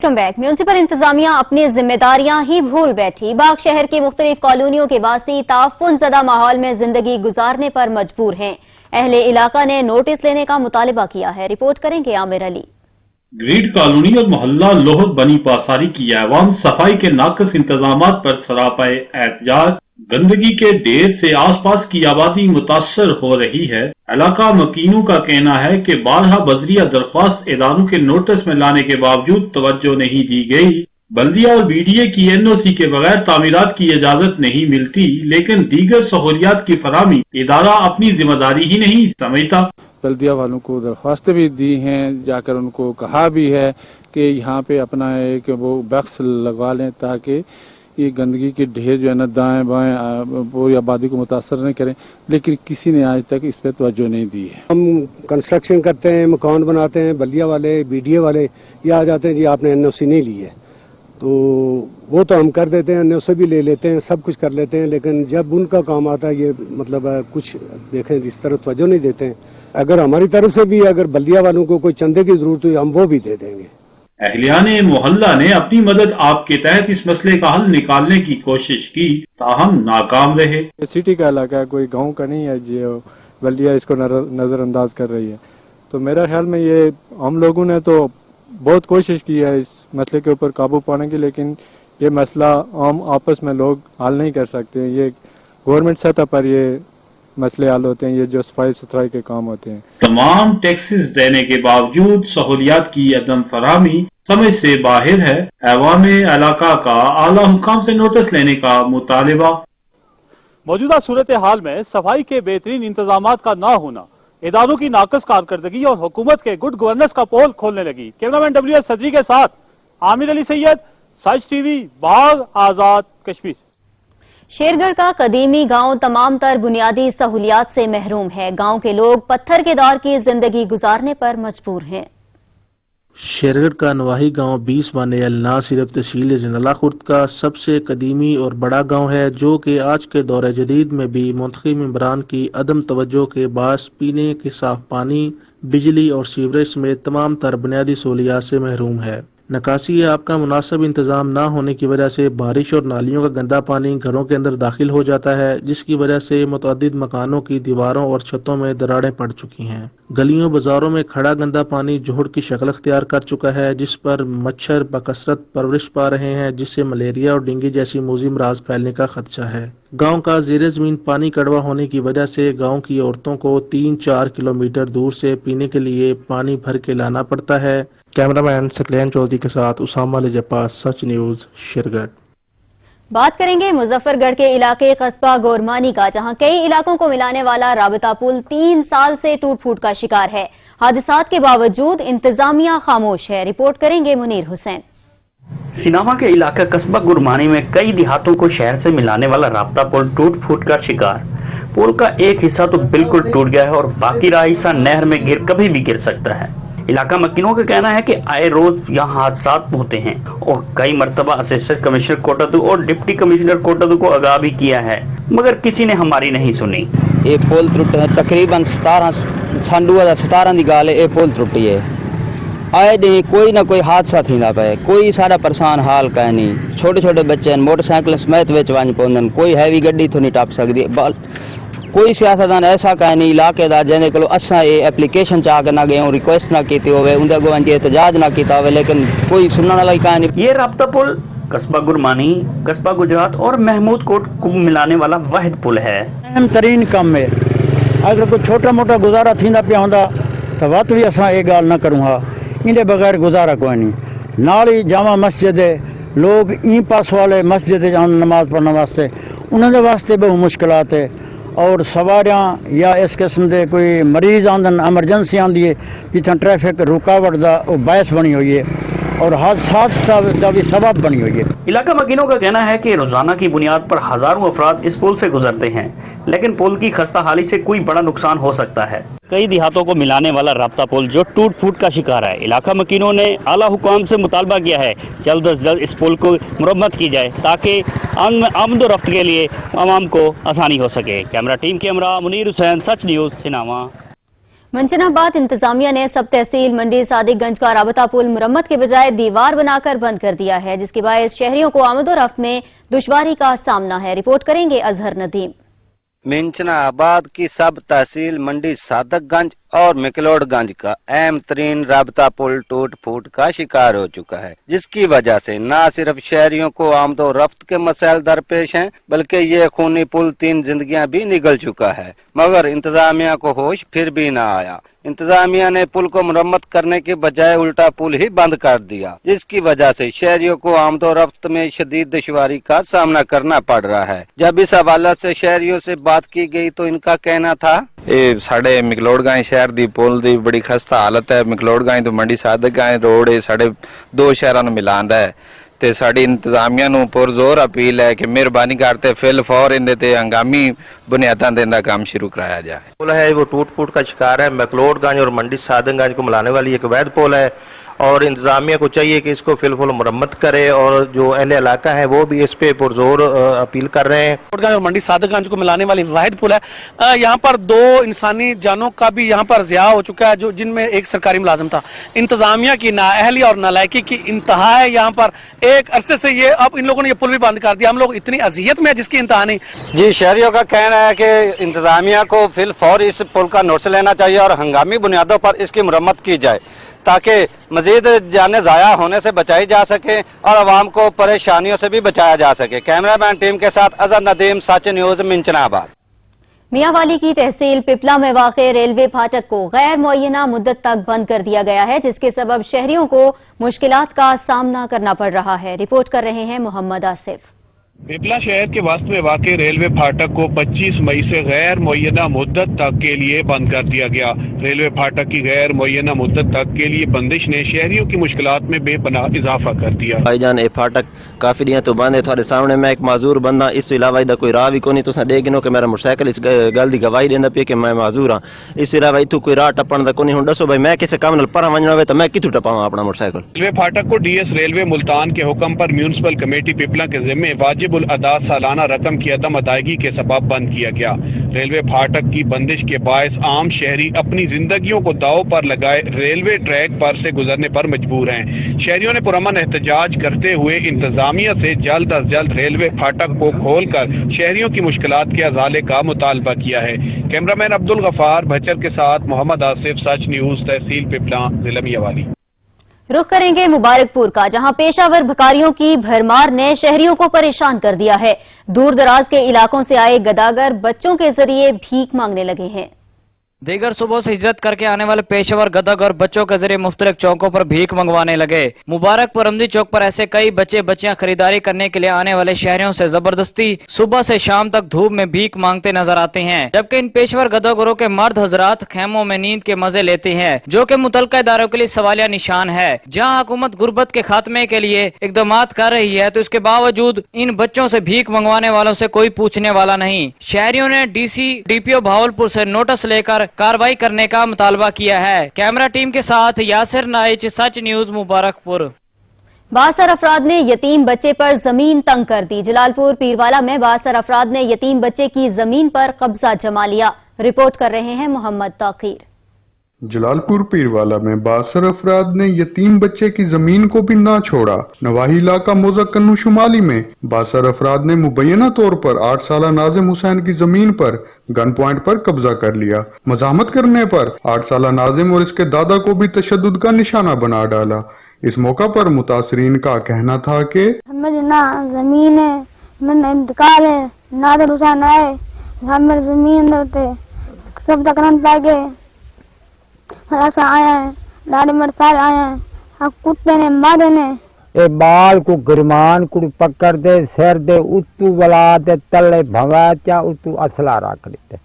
Speaker 1: Welcome back. म्यूनिसिपल इंतजामिया अपनी जिम्मेदारियां ही भूल बैठी। बाग शहर की मुख्तलिफ कॉलोनियों के वासी ताफुन ज़दा माहौल में जिंदगी गुजारने पर मजबूर हैं। अहले इलाका ने नोटिस लेने का मुतालिबा किया है। रिपोर्ट करेंगे आमिर अली।
Speaker 6: ग्रीड कॉलोनी और मोहल्ला लोहर बनी पासारी की आवाम सफाई के नाकस इंतजामात पर सरापाए एहतजाज, गंदगी के ढेर से आसपास की आबादी मुतासर हो रही है। इलाका मकीनों का कहना है कि बारहा बजरिया दरख्वास्त इदारों के नोटिस में लाने के बावजूद तवज्जो नहीं दी गई। बल्दिया और BDA की NOC के बगैर तामीरात की इजाजत नहीं मिलती, लेकिन दीगर सहूलियात की फराहमी इदारा अपनी जिम्मेदारी ही नहीं समझता।
Speaker 20: बल्दिया वालों को दरख्वास्तें भी दी हैं, जाकर उनको कहा भी है कि यहाँ पे अपना है कि वो बक्स लगवा लें ताकि ये गंदगी के ढेर जो है ना दाएं बाएं पूरी आबादी को मुतासर नहीं करें, लेकिन किसी ने आज तक इस पर तवज्जो नहीं दी है।
Speaker 25: हम कंस्ट्रक्शन करते हैं, मकान बनाते हैं, बल्दिया वाले BDA वाले ये आ जाते हैं जी आपने NOC नहीं ली है, तो वो तो हम कर देते हैं, NOC भी ले लेते हैं, सब कुछ कर लेते हैं, लेकिन जब उनका काम आता है ये मतलब कुछ देखें इस तरफ तवज्जो नहीं देते हैं। अगर हमारी तरफ से भी अगर बल्दिया वालों को कोई चंदे की जरूरत हुई हम वो भी दे देंगे।
Speaker 6: अहलियाने मोहल्ला ने अपनी मदद आप के तहत इस मसले का हल निकालने की कोशिश की, ताहम नाकाम रहे।
Speaker 20: सिटी का इलाका है, कोई गांव का नहीं है जो बल्दिया इसको नजरअंदाज कर रही है। तो मेरा ख्याल में ये हम लोगों ने तो बहुत कोशिश की है इस मसले के ऊपर काबू पाने की, लेकिन ये मसला आम आपस में लोग हल नहीं कर सकते। ये गवर्नमेंट सतह पर ये मसले हल होते हैं, ये जो सफाई सुथराई के काम होते हैं।
Speaker 6: तमाम टैक्सेस देने के बावजूद सहूलियात की अदम फराहमी समझ से बाहर है। अवाम इलाका का आला हुकाम से नोटिस लेने का मुतालिबा।
Speaker 26: मौजूदा सूरत हाल में सफाई के बेहतरीन इंतजामात का ना होना, इदारों की नाकस कारकर्दगी और हुकूमत के गुड गवर्नेंस का पोल खोलने लगी। कैमरामैन WS सदरी के साथ आमिर अली सैयद, सच टीवी, बाग आजाद, कश्मीर।
Speaker 1: शेरगढ़ का कदीमी गांव तमाम तर बुनियादी सहूलियात से महरूम है। गांव के लोग पत्थर के दौर की जिंदगी गुजारने पर मजबूर हैं।
Speaker 27: शेरगढ़ का नवाही गांव 20 मानेल ना सिर्फ तहसील जिंदला खुर्द का सबसे कदीमी और बड़ा गांव है, जो कि आज के दौर जदीद में भी मुंतखब मेंबरान की अदम तवज्जो के बास पीने के साफ पानी, बिजली और सीवरेज समेत तमाम तर बुनियादी सहूलियात से महरूम है। नकासी आपका मुनासिब इंतजाम ना होने की वजह से बारिश और नालियों का गंदा पानी घरों के अंदर दाखिल हो जाता है, जिसकी वजह से मुतअद्दिद मकानों की दीवारों और छतों में दरारें पड़ चुकी हैं। गलियों बाजारों में खड़ा गंदा पानी जोहड़ की शक्ल अख्तियार कर चुका है, जिस पर मच्छर बकसरत परवरिश पा रहे हैं, जिससे मलेरिया और डेंगू जैसी मूजी अमराज फैलने का खदशा है। गांव का ज़ेरे ज़मीन पानी कड़वा होने की वजह से गांव की औरतों को 3-4 किलोमीटर दूर से पीने के लिए पानी भर के लाना पड़ता है। कैमरामैन सकलैन चौधरी के साथ उसामा लिजपा, सच न्यूज़, शेरगढ़।
Speaker 1: बात करेंगे मुजफ्फरगढ़ के इलाके कस्बा गोरमानी का, जहां कई इलाकों को मिलाने वाला राबता पुल 3 साल से टूट फूट का शिकार है। हादसात के बावजूद इंतजामिया खामोश है। रिपोर्ट करेंगे मुनीर हुसैन।
Speaker 7: सिनामा के इलाका कस्बा गुरमानी में कई देहातों को शहर से मिलाने वाला राब्ता पुल टूट फूट का शिकार। पुल का एक हिस्सा तो बिल्कुल टूट गया है और बाकी रहा हिस्सा नहर में कभी भी गिर सकता है। इलाका मकीनों का कहना है कि आए रोज यहाँ हादसा होते हैं और कई मरतबा असिस्टेंट कमिश्नर कोटादू और डिप्टी कमिश्नर कोटादू को आगाह भी किया है, मगर किसी ने हमारी नहीं सुनी।
Speaker 8: ये पुल तकरीबन 17 की गाल है, पुल त्रुटी है। आए दिन कोई ना कोई हादसा थींदा पे, कोई सारा परेशान हाल का नहीं। छोटे छोटे बच्चे मोटरसाइकिल समेत विच वंज पौंदन, कोई हैवी गड्डी तो नहीं टप सकती। कोई सियासतदान ऐसा कह नहीं इलाके का जिंदे को असा ये एप्लीकेशन चाह के ना गए, रिक्वेस्ट ना की होवे, उनके अगों एहतजाज ना किया होवे, लेकिन कोई सुनने वाला कह नहीं।
Speaker 7: ये राब्ता पुल कस्बा गुरमानी, कस्बा गुजरात और महमूद कोट को मिलाने वाला वाहिद पुल है।
Speaker 9: अहम तरीन कम है। अगर कोई छोटा मोटा गुजारा थींदा पिया होंदा तो वत भी असा ये गाल ना करूँ हा, इनके बगैर गुजारा कोई नहीं। नाल ही जामा मस्जिद है, लोग ई पास वाले मस्जिद जान नमाज पढ़ने वास्ते, उन्होंने वास्ते बहुत मुश्किलात है। और सवारियां या इस किस्म के कोई मरीज आंदन, एमरजेंसी आंदी है जितना ट्रैफिक रुकावट का बायस बनी हुई है और हादसा का भी सबब बनी हुई है।
Speaker 7: इलाका मकीनों का कहना है कि रोजाना की बुनियाद पर हजारों अफराद इस पुल से गुजरते हैं, लेकिन पुल की खस्ता हाली से कोई बड़ा नुकसान हो सकता है। कई देहातों को मिलाने वाला राब्ता पुल जो टूट फूट का शिकार है। इलाका मकीनों ने आला हुकाम से मुतालबा किया है जल्द अज जल्द इस पुल को मुरम्मत की जाए ताकि आमद रफ्त के लिए आवाम को आसानी हो सके। कैमरा टीम के हमरा मुनीर हुसैन, सच न्यूज़, सिनामा।
Speaker 1: मंचनाबाद इंतजामिया ने सब तहसील मंडी सादिकगंज का राबता पुल मुरम्मत के बजाय दीवार बनाकर बंद कर दिया है, जिसके बायस शहरियों को आमदोरफ्त में दुश्वारी का सामना है। रिपोर्ट करेंगे अजहर नदीम।
Speaker 10: मंचनाबाद की सब तहसील मंडी सादकगंज और मिकलोडगंज का अहम तरीन राबता पुल टूट फूट का शिकार हो चुका है, जिसकी वजह से न सिर्फ शहरियों को आमदो रफ्त के मसाइल दरपेश हैं, बल्कि ये खूनी पुल 3 जिंदगियां भी निगल चुका है, मगर इंतजामिया को होश फिर भी न आया। इंतजामिया ने पुल को मुरम्मत करने के बजाय उल्टा पुल ही बंद कर दिया, जिसकी वजह से शहरियों को आमदो रफ्त में शदीद दुश्वारी का सामना करना पड़ रहा है। जब इस हवाले से शहरियों से बात की गई तो इनका कहना था,
Speaker 11: ये साढ़े मिकलोडगंज शहर दी पुल दी बड़ी खस्ता हालत है। मिकलोडगंज तो मंडी सादकगंज रोड है, साढ़े 2 शहरों में मिलांदा है ते साड़ी इंतजामिया नूं पुरजोर अपील है कि मेहरबानी करते फिल फौर इहदे ते हंगामी बुनियादां देण दा काम शुरू कराया जाए।
Speaker 12: पुल है वो टूट फूट का शिकार है। मैकलोडगंज और मंडी सादकगंज को मिलाने वाली एक वैध पुल है और इंतजामिया को चाहिए कि इसको फिलफुल मुरम्मत करे और जो अहले इलाका है वो भी इस पे पुरजोर अपील कर रहे हैं।
Speaker 20: और मंडी सादकगंज को मिलाने वाली वाहिद पुल है। यहाँ पर 2 इंसानी जानों का भी यहाँ पर ज़िया हो चुका है, जो जिनमें एक सरकारी मुलाजिम था। इंतजामिया की नाअहली और नालायकी की इंतहा है यहाँ पर। एक अरसे से ये अब इन लोगों ने ये पुल भी बंद कर दिया। हम लोग इतनी अजियत में है जिसकी इंतहा नहीं।
Speaker 10: जी, शहरियों का कहना है कि इंतजामिया को फिल फौर इस पुल का नोटिस लेना चाहिए और हंगामी बुनियादों पर इसकी मुरम्मत की जाए ताकि मजीद जाने ज़ाया होने से बचाई जा सके और आवाम को परेशानियों से भी बचाया जा सके। कैमरामैन टीम के साथ अजहर नदीम, सच न्यूज़, मंचनाबाद।
Speaker 1: मियांवाली की तहसील पिपला में वाक़े रेलवे फाटक को गैर मुअय्यना मुद्दत तक बंद कर दिया गया है, जिसके सबब शहरियों को मुश्किलात का सामना करना पड़ रहा है। रिपोर्ट कर रहे हैं मोहम्मद आसिफ।
Speaker 14: पिपला शहर के वस्त में वाक़े रेलवे फाटक को 25 मई से गैर मुअय्यना मुद्दत तक के लिए बंद कर दिया गया। रेलवे फाटक की गैर मुअय्यना मुद्दत तक के लिए बंदिश ने शहरियों की मुश्किलात में बेपनाह इजाफा कर दिया।
Speaker 12: भाईजान ये फाटक काफी दियां तो बंद है। थोड़े सामने मैं एक माजूर बंदा, इस तो इलावा इधर कोई राह भी कोनी। तुसां देख गिनो कि मेरा मोटरसाइकिल इस गल दी गवाही देंदा पे कि मैं माजूर हां। इस इलावा इथों कोई राह टप्पण दा कोनी। हुण दसो भाई मैं किसे काम नाल पर वणना होवे तो मैं किथों टपावां अपना मोटरसाइकिल।
Speaker 14: रेलवे फाटक को डीएस रेलवे मुल्तान के हुक्म पर म्यूनिसिपल कमेटी पिपला के जिम्मे वाजिबुल अदा सालाना रकम की अदम अदायगी के सबब बंद किया गया। रेलवे फाटक की बंदिश के बायस आम शहरी अपनी जिंदगियों को दाव पर लगाए रेलवे ट्रैक पर से गुजरने पर मजबूर हैं। शहरियों ने पुरअमन एहतजाज करते हुए इंतजामिया से जल्द अज जल्द रेलवे फाटक को खोलकर शहरियों की मुश्किलात के अजाले का मुतालबा किया है। कैमरामैन अब्दुल गफार भचर के साथ मोहम्मद आसिफ, सच न्यूज़, तहसील पिपला, जिला मियांवाली।
Speaker 1: रुख करेंगे मुबारकपुर का, जहां पेशावर भिखारियों की भरमार ने शहरियों को परेशान कर दिया है। दूर दराज के इलाकों से आए गदागर बच्चों के जरिए भीख मांगने लगे हैं।
Speaker 3: दीगर सुबह से हिजरत करके आने वाले पेशेवर गदागर बच्चों के जरिए मुख्तलिफ चौकों पर भीख मंगवाने लगे। मुबारकपुर अमदी चौक पर ऐसे कई बच्चे बच्चियां खरीदारी करने के लिए आने वाले शहरियों से जबरदस्ती सुबह से शाम तक धूप में भीख मांगते नजर आते हैं, जबकि इन पेशेवर गदागरों के मर्द हजरात खेमों में नींद के मजे लेते हैं, जो कि मुतलका इदारों के लिए सवालिया निशान है। जहाँ हुकूमत गुर्बत के खात्मे के लिए इकदाम कर रही है, तो इसके बावजूद इन बच्चों से भीख मंगवाने वालों से कोई पूछने वाला नहीं। शहरियों ने DC DPO भावलपुर से नोटिस लेकर कार्रवाई करने का मुतालबा किया है। कैमरा टीम के साथ यासिर नाइच, सच न्यूज मुबारकपुर।
Speaker 1: बासर अफराद ने यतीम बच्चे पर जमीन तंग कर दी। जलालपुर पीरवाला में बासर अफराद ने यतीम बच्चे की जमीन पर कब्जा जमा लिया। रिपोर्ट कर रहे हैं मोहम्मद ताकीर।
Speaker 13: जलालपुर पीरवाला में बासर अफराद ने यतीम बच्चे की जमीन को भी ना छोड़ा। नवाही इलाका मोज़क्कन्नू शुमाली में बासर अफराद ने मुबैना तौर पर 8 साला नाजिम हुसैन की जमीन पर गन पॉइंट पर कब्जा कर लिया। मजामत करने पर 8 साला नाजिम और इसके दादा को भी तशद्दुद का निशाना बना डाला। इस मौका पर मुतासरीन का कहना था कि
Speaker 15: मेरी ना जमीन है, मेरा इंतकाल है, नादिर हुसैन आए मेरी जमीन होते कब्जा करने लगे। ऐसा आया है, डाडी मेरे सारे आए हैं, कुत्ते ने मारे ने
Speaker 9: ए बाल को गिरमान को पकड़ दे, सिर दे उतू बला दे, तले भवा चा उतू असला रख देते।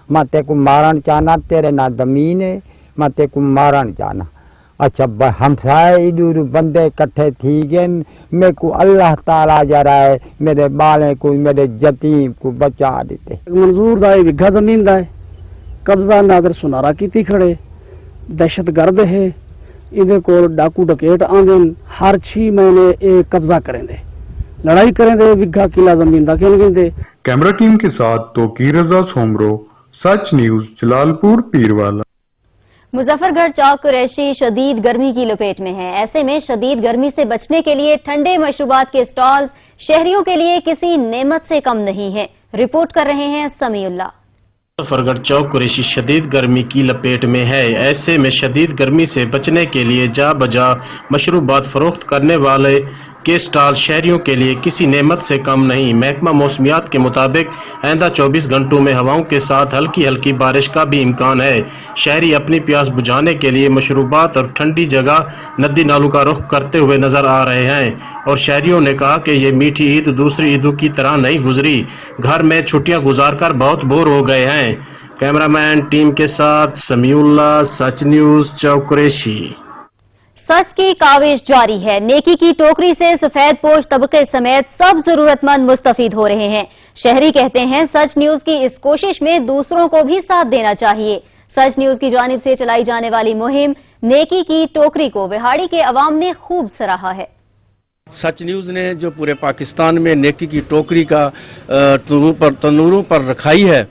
Speaker 9: मैं ते को मारन चाहना, तेरे ना जमीन है, मैं ते को मारन चाहना। अच्छा हमसाए इधर बंदे इकट्ठे थी गए, मेरे को अल्लाह ताला जरा है मेरे बाले को मेरे यतीम को बचा देते।
Speaker 16: मंजूर दाए बिघा जमीन दाए कब्जा नादर सुनारा की थी खड़े, दहशत गर्द है, इधर को डाकू डकेट आंदे हर 6 महीने एक कब्जा करेंगे, लड़ाई करेंगे, बिघा किला जमीन दा कहने।
Speaker 13: कैमरा टीम के साथ तोकीर रजा सोमरो, सच न्यूज जलालपुर पीरवाला।
Speaker 1: मुजफ्फरगढ़ चौक कुरैशी शदीद गर्मी की लपेट में है। ऐसे में शदीद गर्मी से बचने के लिए ठंडे मशरूबात के स्टॉल्स शहरियों के लिए किसी नेमत से कम नहीं है। रिपोर्ट कर रहे हैं समीउल्लाह।
Speaker 27: मुजफ्फरगढ़ चौक कुरैशी शदीद गर्मी की लपेट में है। ऐसे में शदीद गर्मी से बचने के लिए जा बजा मशरूबात फरोख्त करने वाले के स्टॉल शहरियों के लिए किसी नेमत से कम नहीं। महकमा मौसमियात के मुताबिक आइंदा 24 घंटों में हवाओं के साथ हल्की हल्की बारिश का भी इम्कान है। शहरी अपनी प्यास बुझाने के लिए मशरूबात और ठंडी जगह नदी नालों का रुख करते हुए नजर आ रहे हैं। और शहरियों ने कहा कि ये मीठी ईद दूसरी ईदों की तरह नहीं गुजरी, घर में छुट्टियां गुजारकर बहुत बोर हो गए हैं। कैमरामैन टीम के साथ समीउल्लाह, सच न्यूज चौक कुरैशी।
Speaker 1: सच की काविश जारी है। नेकी की टोकरी से सफेद पोश तबके समेत सब जरूरतमंद मुस्तफीद हो रहे हैं। शहरी कहते हैं सच न्यूज की इस कोशिश में दूसरों को भी साथ देना चाहिए। सच न्यूज की जानिब से चलाई जाने वाली मुहिम नेकी की टोकरी को विहाड़ी के अवाम ने खूब सराहा है।
Speaker 16: सच न्यूज ने जो पूरे पाकिस्तान में नेकी की टोकरी का तनूरों पर रखाई है,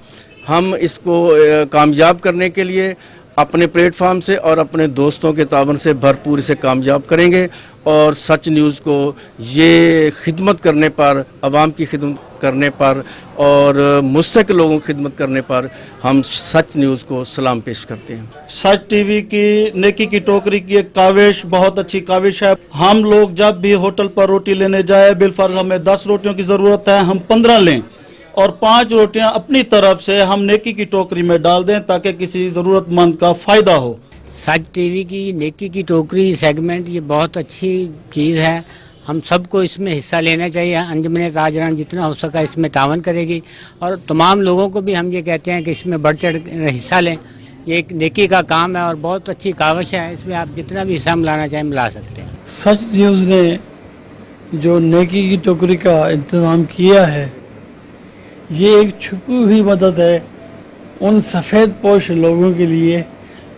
Speaker 16: हम इसको कामयाब करने के लिए अपने प्लेटफॉर्म से और अपने दोस्तों के तावन से भरपूर इसे कामयाब करेंगे। और सच न्यूज़ को ये खिदमत करने पर, आवाम की खिदमत करने पर और मुस्तकिल लोगों की खिदमत करने पर हम सच न्यूज़ को सलाम पेश करते हैं।
Speaker 18: सच टीवी की नेकी की टोकरी की एक काविश बहुत अच्छी काविश है। हम लोग जब भी होटल पर रोटी लेने जाए, बिलफर्ज हमें 10 रोटियों की ज़रूरत है, हम 15 लें और 5 रोटियां अपनी तरफ से हम नेकी की टोकरी में डाल दें ताकि किसी ज़रूरतमंद का फ़ायदा हो।
Speaker 19: सच टीवी की नेकी की टोकरी सेगमेंट ये बहुत अच्छी चीज़ है। हम सबको इसमें हिस्सा लेना चाहिए। अंजुमन ताजरान जितना हो सका इसमें तावन करेगी और तमाम लोगों को भी हम ये कहते हैं कि इसमें बढ़ चढ़ हिस्सा लें। ये एक नेकी का काम है और बहुत अच्छी काविश है। इसमें आप जितना भी हिस्सा मिलाना चाहें मिला सकते हैं।
Speaker 16: सच न्यूज़ ने जो नेकी की टोकरी का इंतज़ाम किया है, ये एक छुपी हुई मदद है उन सफ़ेद पोश लोगों के लिए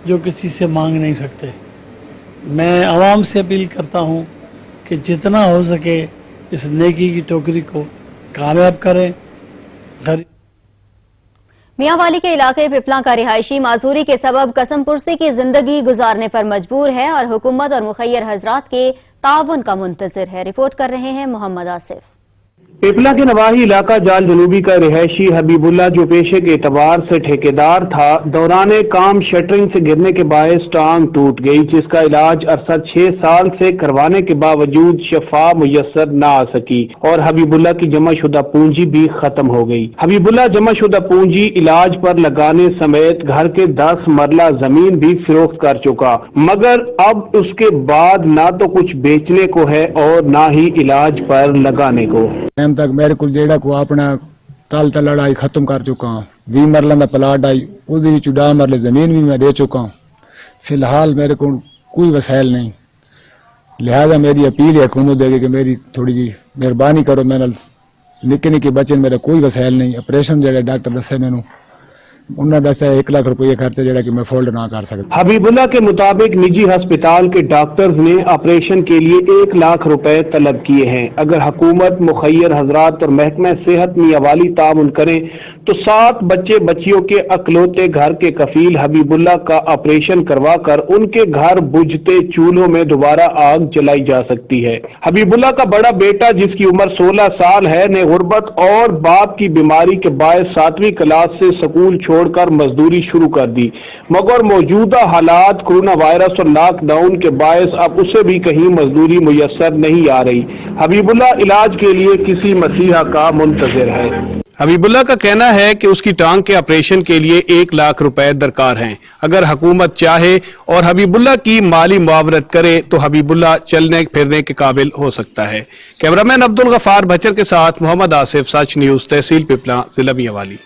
Speaker 16: जो किसी से मांग नहीं सकते। मैं आवाम से अपील करता हूँ कि जितना हो सके इस नेकी की टोकरी को कामयाब करें।
Speaker 1: मियांवाली के इलाके पिपला का रिहायशी माजूरी के सबब कसम पुरसी की जिंदगी गुजारने पर मजबूर है और हुकूमत और मुखैर हजरात के ताउन का मुंतजिर है। रिपोर्ट कर रहे हैं मोहम्मद आसिफ।
Speaker 14: पिपला के नवाही इलाका जाल जनूबी का रिहायशी हबीबुल्ला जो पेशे के एतबार से ठेकेदार था, दौरान काम शटरिंग से गिरने के बायस टांग टूट गई, जिसका इलाज अरसा 6 साल से करवाने के बावजूद शफा मुयस्सर न आ सकी और हबीबुल्ला की जमाशुदा पूंजी भी खत्म हो गई। हबीबुल्ला जमाशुदा पूंजी इलाज पर लगाने समेत घर के 10 मरला जमीन भी फरोख्त कर चुका, मगर अब उसके बाद ना तो कुछ बेचने को है और ना ही इलाज पर लगाने को।
Speaker 4: टाइम तक मेरे को जेड़ा को अपना तल लड़ाई खत्म कर चुका हूँ। 20 मरला में प्लाट आई, उसके 10 मरले जमीन भी मैं दे चुका हूँ। फिलहाल मेरे को कोई वसाइल नहीं, लिहाजा मेरी अपील है हुकूमत देगी कि मेरी थोड़ी जी मेहरबानी करो। मेरा निके निके बच्चे मेरा कोई वसाइल नहीं, ऑपरेशन जेड़ा डॉक्टर दसे मैनू उन्हें दसा 1 लाख रुपये खर्चा जेड़ा कि मैं फोल्ड ना कर सकता।
Speaker 14: हबीबुल्ला के मुताबिक निजी अस्पताल के डॉक्टर्स ने ऑपरेशन के लिए 1 लाख रुपए तलब किए हैं। अगर हुकूमत, मुखैर हजरात और महकमा सेहत मियावाली ताउन करें तो 7 बच्चे बच्चियों के अकलौते घर के कफील हबीबुल्ला का ऑपरेशन करवा कर उनके घर बुझते चूल्हों में दोबारा आग जलाई जा सकती है। हबीबुल्ला का बड़ा बेटा जिसकी उम्र 16 साल है ने गुर्बत और बाप की बीमारी के बायस 7वीं क्लास से स्कूल छोड़कर मजदूरी शुरू कर दी, मगर मौजूदा हालात कोरोना वायरस और लॉकडाउन के बायस अब उसे भी कहीं मजदूरी मुयस्सर नहीं आ रही। हबीबुल्ला इलाज के लिए किसी मसीहा का मुंतजिर है।
Speaker 5: हबीबुल्ला का कहना है कि उसकी टांग के ऑपरेशन के लिए 1 लाख रुपए दरकार हैं। अगर हुकूमत चाहे और हबीबुल्ला की माली मुआवरत करे तो हबीबुल्ला चलने फिरने के काबिल हो सकता है। कैमरामैन अब्दुल गफार भचर के साथ मोहम्मद आसिफ, सच न्यूज, तहसील पिपला, जिला मियावाली।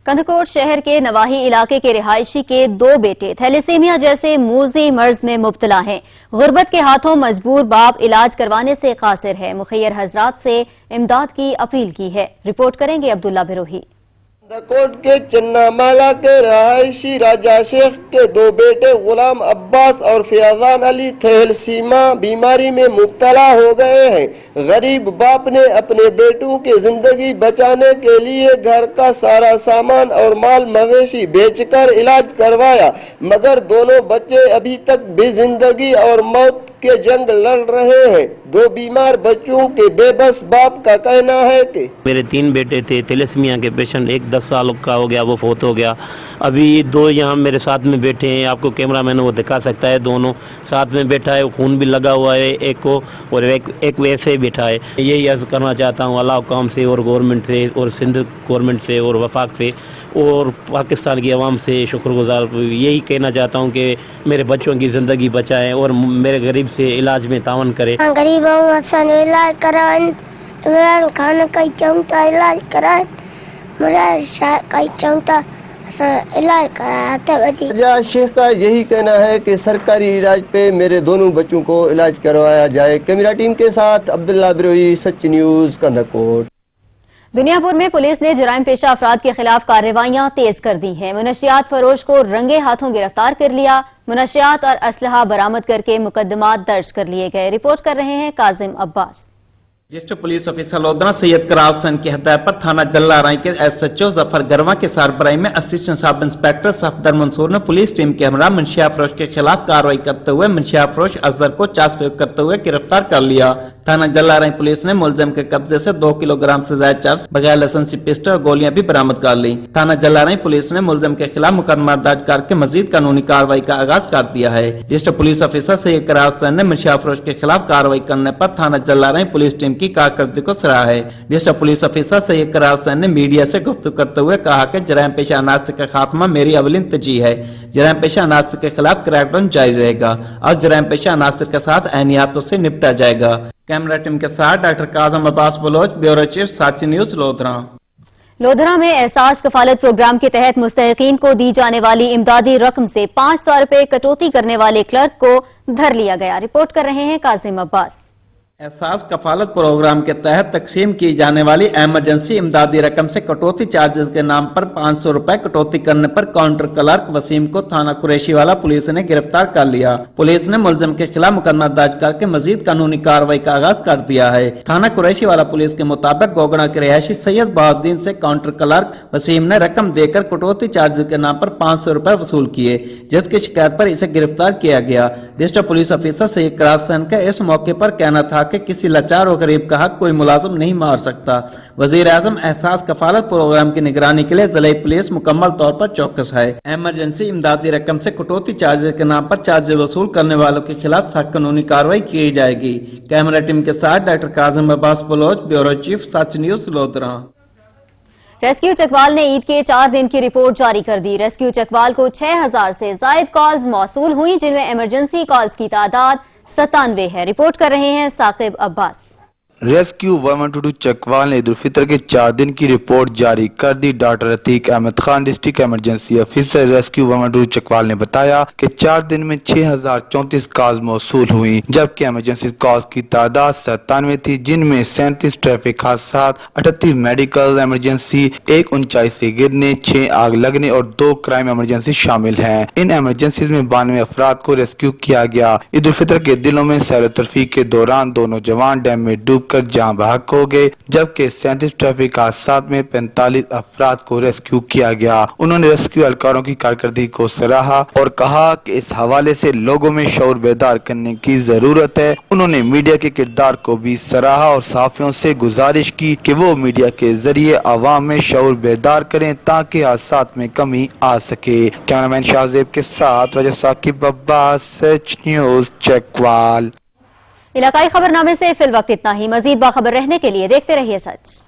Speaker 1: कंदकोट शहर के नवाही इलाके के रिहायशी के 2 बेटे थैलेसीमिया जैसे मूर्जी मर्ज में मुब्तला हैं। गुर्बत के हाथों मजबूर बाप इलाज करवाने से कासिर है। मुखैर हजरात से इमदाद की अपील की है। रिपोर्ट करेंगे अब्दुल्ला बिरोही।
Speaker 17: कंदकोट के चन्नामाला के रहायशी राजा शेख के 2 बेटे गुलाम अब्बास और फयाजान अली थैलेसीमा बीमारी में मुब्तला हो गए हैं। गरीब बाप ने अपने बेटों की जिंदगी बचाने के लिए घर का सारा सामान और माल मवेशी बेचकर इलाज करवाया, मगर दोनों बच्चे अभी तक बेजिंदगी और मौत के जंग लड़ रहे हैं। 2 बीमार बच्चों के बेबस बाप का कहना है कि
Speaker 7: मेरे 3 बेटे थे थैलेसीमिया के पेशेंट, एक 10 साल का हो गया, वो फौत हो गया। अभी 2 यहाँ मेरे साथ में बैठे हैं, आपको कैमरा मैन वो दिखा सकता है, दोनों साथ में बैठा है, खून भी लगा हुआ है एक को और एक वैसे ही बैठा है। यही अर्ज करना चाहता हूँ अल्लाह काम से और गवर्नमेंट से और सिंध गवर्नमेंट से और वफाक से और पाकिस्तान की आवाम से शुक्रगुजार यही कहना चाहता हूँ कि मेरे बच्चों की ज़िंदगी बचाएं और मेरे गरीब से इलाज में तावन करें।
Speaker 15: गरीब इलाज कराएं, खाना कहीं चौंता इलाज कराएं, मुझे कहीं चौंता इलाज कराया।
Speaker 17: राजा शेख का यही कहना है कि सरकारी इलाज पे मेरे दोनों बच्चों को इलाज करवाया जाए। कैमरा टीम के साथ अब्दुल्ला बिरोही, सच न्यूज, कंदकोट।
Speaker 1: दुनियापुर में पुलिस ने जराइम पेशा अफराद के खिलाफ कार्रवाइयां तेज कर दी हैं। मुनशियात फरोश को रंगे हाथों गिरफ्तार कर लिया। मुनशियात और असलहा बरामद करके मुकदमात दर्ज कर लिए गए। रिपोर्ट कर रहे हैं काजिम अब्बास।
Speaker 21: ज्येष्ठ पुलिस ऑफिसर लोधरा सैयद करार हसन की हदायत पर थाना जल्लाराई के SHO जफर गरवा के सरबराही में assistant sub inspector Safdar Mansoor ने पुलिस टीम के हमरा मुनशिया फरोश के खिलाफ कार्रवाई करते हुए मुनशिया फरोश अजहर को चार्ज प्रयोग करते हुए गिरफ्तार कर लिया। थाना जल्लाराई पुलिस ने मुलजिम के कब्जे से 2 किलोग्राम से ज्यादा चर्स, बगैर लाइसेंसी पिस्टल और गोलियां भी बरामद कर ली। थाना जल्लाराई पुलिस ने मुलजिम के खिलाफ मुकदमा दर्ज करके मजीद कानूनी कार्रवाई का आगाज कर दिया है। ज्येष्ठ पुलिस ऑफिसर सैयद करार हसन ने मुनशिया फरोश के खिलाफ कार्रवाई करने पर थाना जल्लाराई पुलिस टीम की कारकर्दगी को सराहा है। ज्येष्ठ पुलिस ऑफिसर सैयद करार हसन ने मीडिया से गुफ्तगू करते हुए कहा कि जराइम पेशा अनासर का खात्मा मेरी अवलिन तरजीह है। जराइम पेशा अनासर के खिलाफ क्रैकडाउन जारी रहेगा और जराइम पेशा अनासर के साथ एहतियातों से निपटा जाएगा। कैमरा टीम के साथ doctor काजम Abbas Baloch, bureau chief, साची न्यूज, लोधरा।
Speaker 1: लोधरा में एहसास कफालत प्रोग्राम के तहत मुस्तहिकीन को दी जाने वाली इमदादी रकम से 500 रुपए कटौती करने वाले क्लर्क को धर लिया गया। रिपोर्ट कर रहे हैं काजिम अब्बास।
Speaker 21: एहसास कफालत प्रोग्राम के तहत तकसीम की जाने वाली इमरजेंसी इमदादी रकम से कटौती चार्जेस के नाम पर 500 रुपए कटौती करने पर काउंटर क्लर्क वसीम को थाना कुरैशी वाला पुलिस ने गिरफ्तार कर लिया। पुलिस ने मुलजिम के खिलाफ मुकदमा दर्ज करके मजीद कानूनी कार्रवाई का आगाज कर दिया है। थाना कुरैशी वाला पुलिस के मुताबिक गोगड़ा के रिहायशी सैयद बहाउद्दीन से काउंटर क्लर्क वसीम ने रकम देकर कटौती चार्जेस के नाम पर 500 रुपए वसूल किए, जिसकी शिकायत पर इसे गिरफ्तार किया गया। डिस्ट्रिक्ट पुलिस ऑफिसर सैयद करार हसन का इस मौके पर कहना था कि किसी लाचार और गरीब का हक कोई मुलाजिम नहीं मार सकता। वजीर आजम एहसास कफालत प्रोग्राम की निगरानी के लिए जिला पुलिस मुकम्मल तौर पर चौकस है। इमरजेंसी इमदादी रकम से कटौती चार्जेस के नाम पर चार्जेस वसूल करने वालों के खिलाफ सख्त कानूनी कार्रवाई की जाएगी। कैमरा टीम के साथ doctor Kazim Abbas Baloch, bureau chief, Such news, Lodhran.
Speaker 1: Rescue Chakwal ने ईद के 4 दिन की रिपोर्ट जारी कर दी। रेस्क्यू चकवाल को 6000 से जायद कॉल्स मौसूल हुई, जिनमें इमरजेंसी कॉल्स की तादाद 97 है। रिपोर्ट कर रहे हैं साकिब अब्बास।
Speaker 2: रेस्क्यू 112 चकवाल ने ईद उल फितर के 4 दिन की रिपोर्ट जारी कर दी। Doctor Atiq Ahmed Khan, district emergency officer, rescue 112 Chakwal ने बताया कि 4 दिन में 6034 कॉल्स मौसूल हुई, जबकि इमरजेंसी कॉल्स की तादाद 97 थी, जिनमें 37 ट्रैफिक हादसा, 38 मेडिकल इमरजेंसी, 1 ऊंचाई से गिरने, 6 आग लगने और 2 क्राइम इमरजेंसी शामिल हैं। इन इमरजेंसी में 92 अफराद को रेस्क्यू किया गया। ईद उल फितर के दिनों में सैर तफरीक के दौरान 2 नौजवान डैम में डूब कर जान बहक हो गए, जबकि 37 ट्रैफिक हादसा में 45 अफराद को रेस्क्यू किया गया। उन्होंने रेस्क्यू एहलकारों की कारकर्दगी को सराहा और कहा कि इस हवाले से लोगों में शऊर बेदार करने की जरूरत है। उन्होंने मीडिया के किरदार को भी सराहा और सहाफियों से गुजारिश की कि वो मीडिया के जरिए आवाम में शऊर बेदार करें ताकि हादसा में कमी आ सके। कैमरामैन शाहजेब के साथ राजा साकिब अब्बास, सच न्यूज, चकवाल।
Speaker 1: इलाकाई खबरनामे से फिल वक्त इतना ही। मजीद बाखबर रहने के लिए देखते रहिए सच।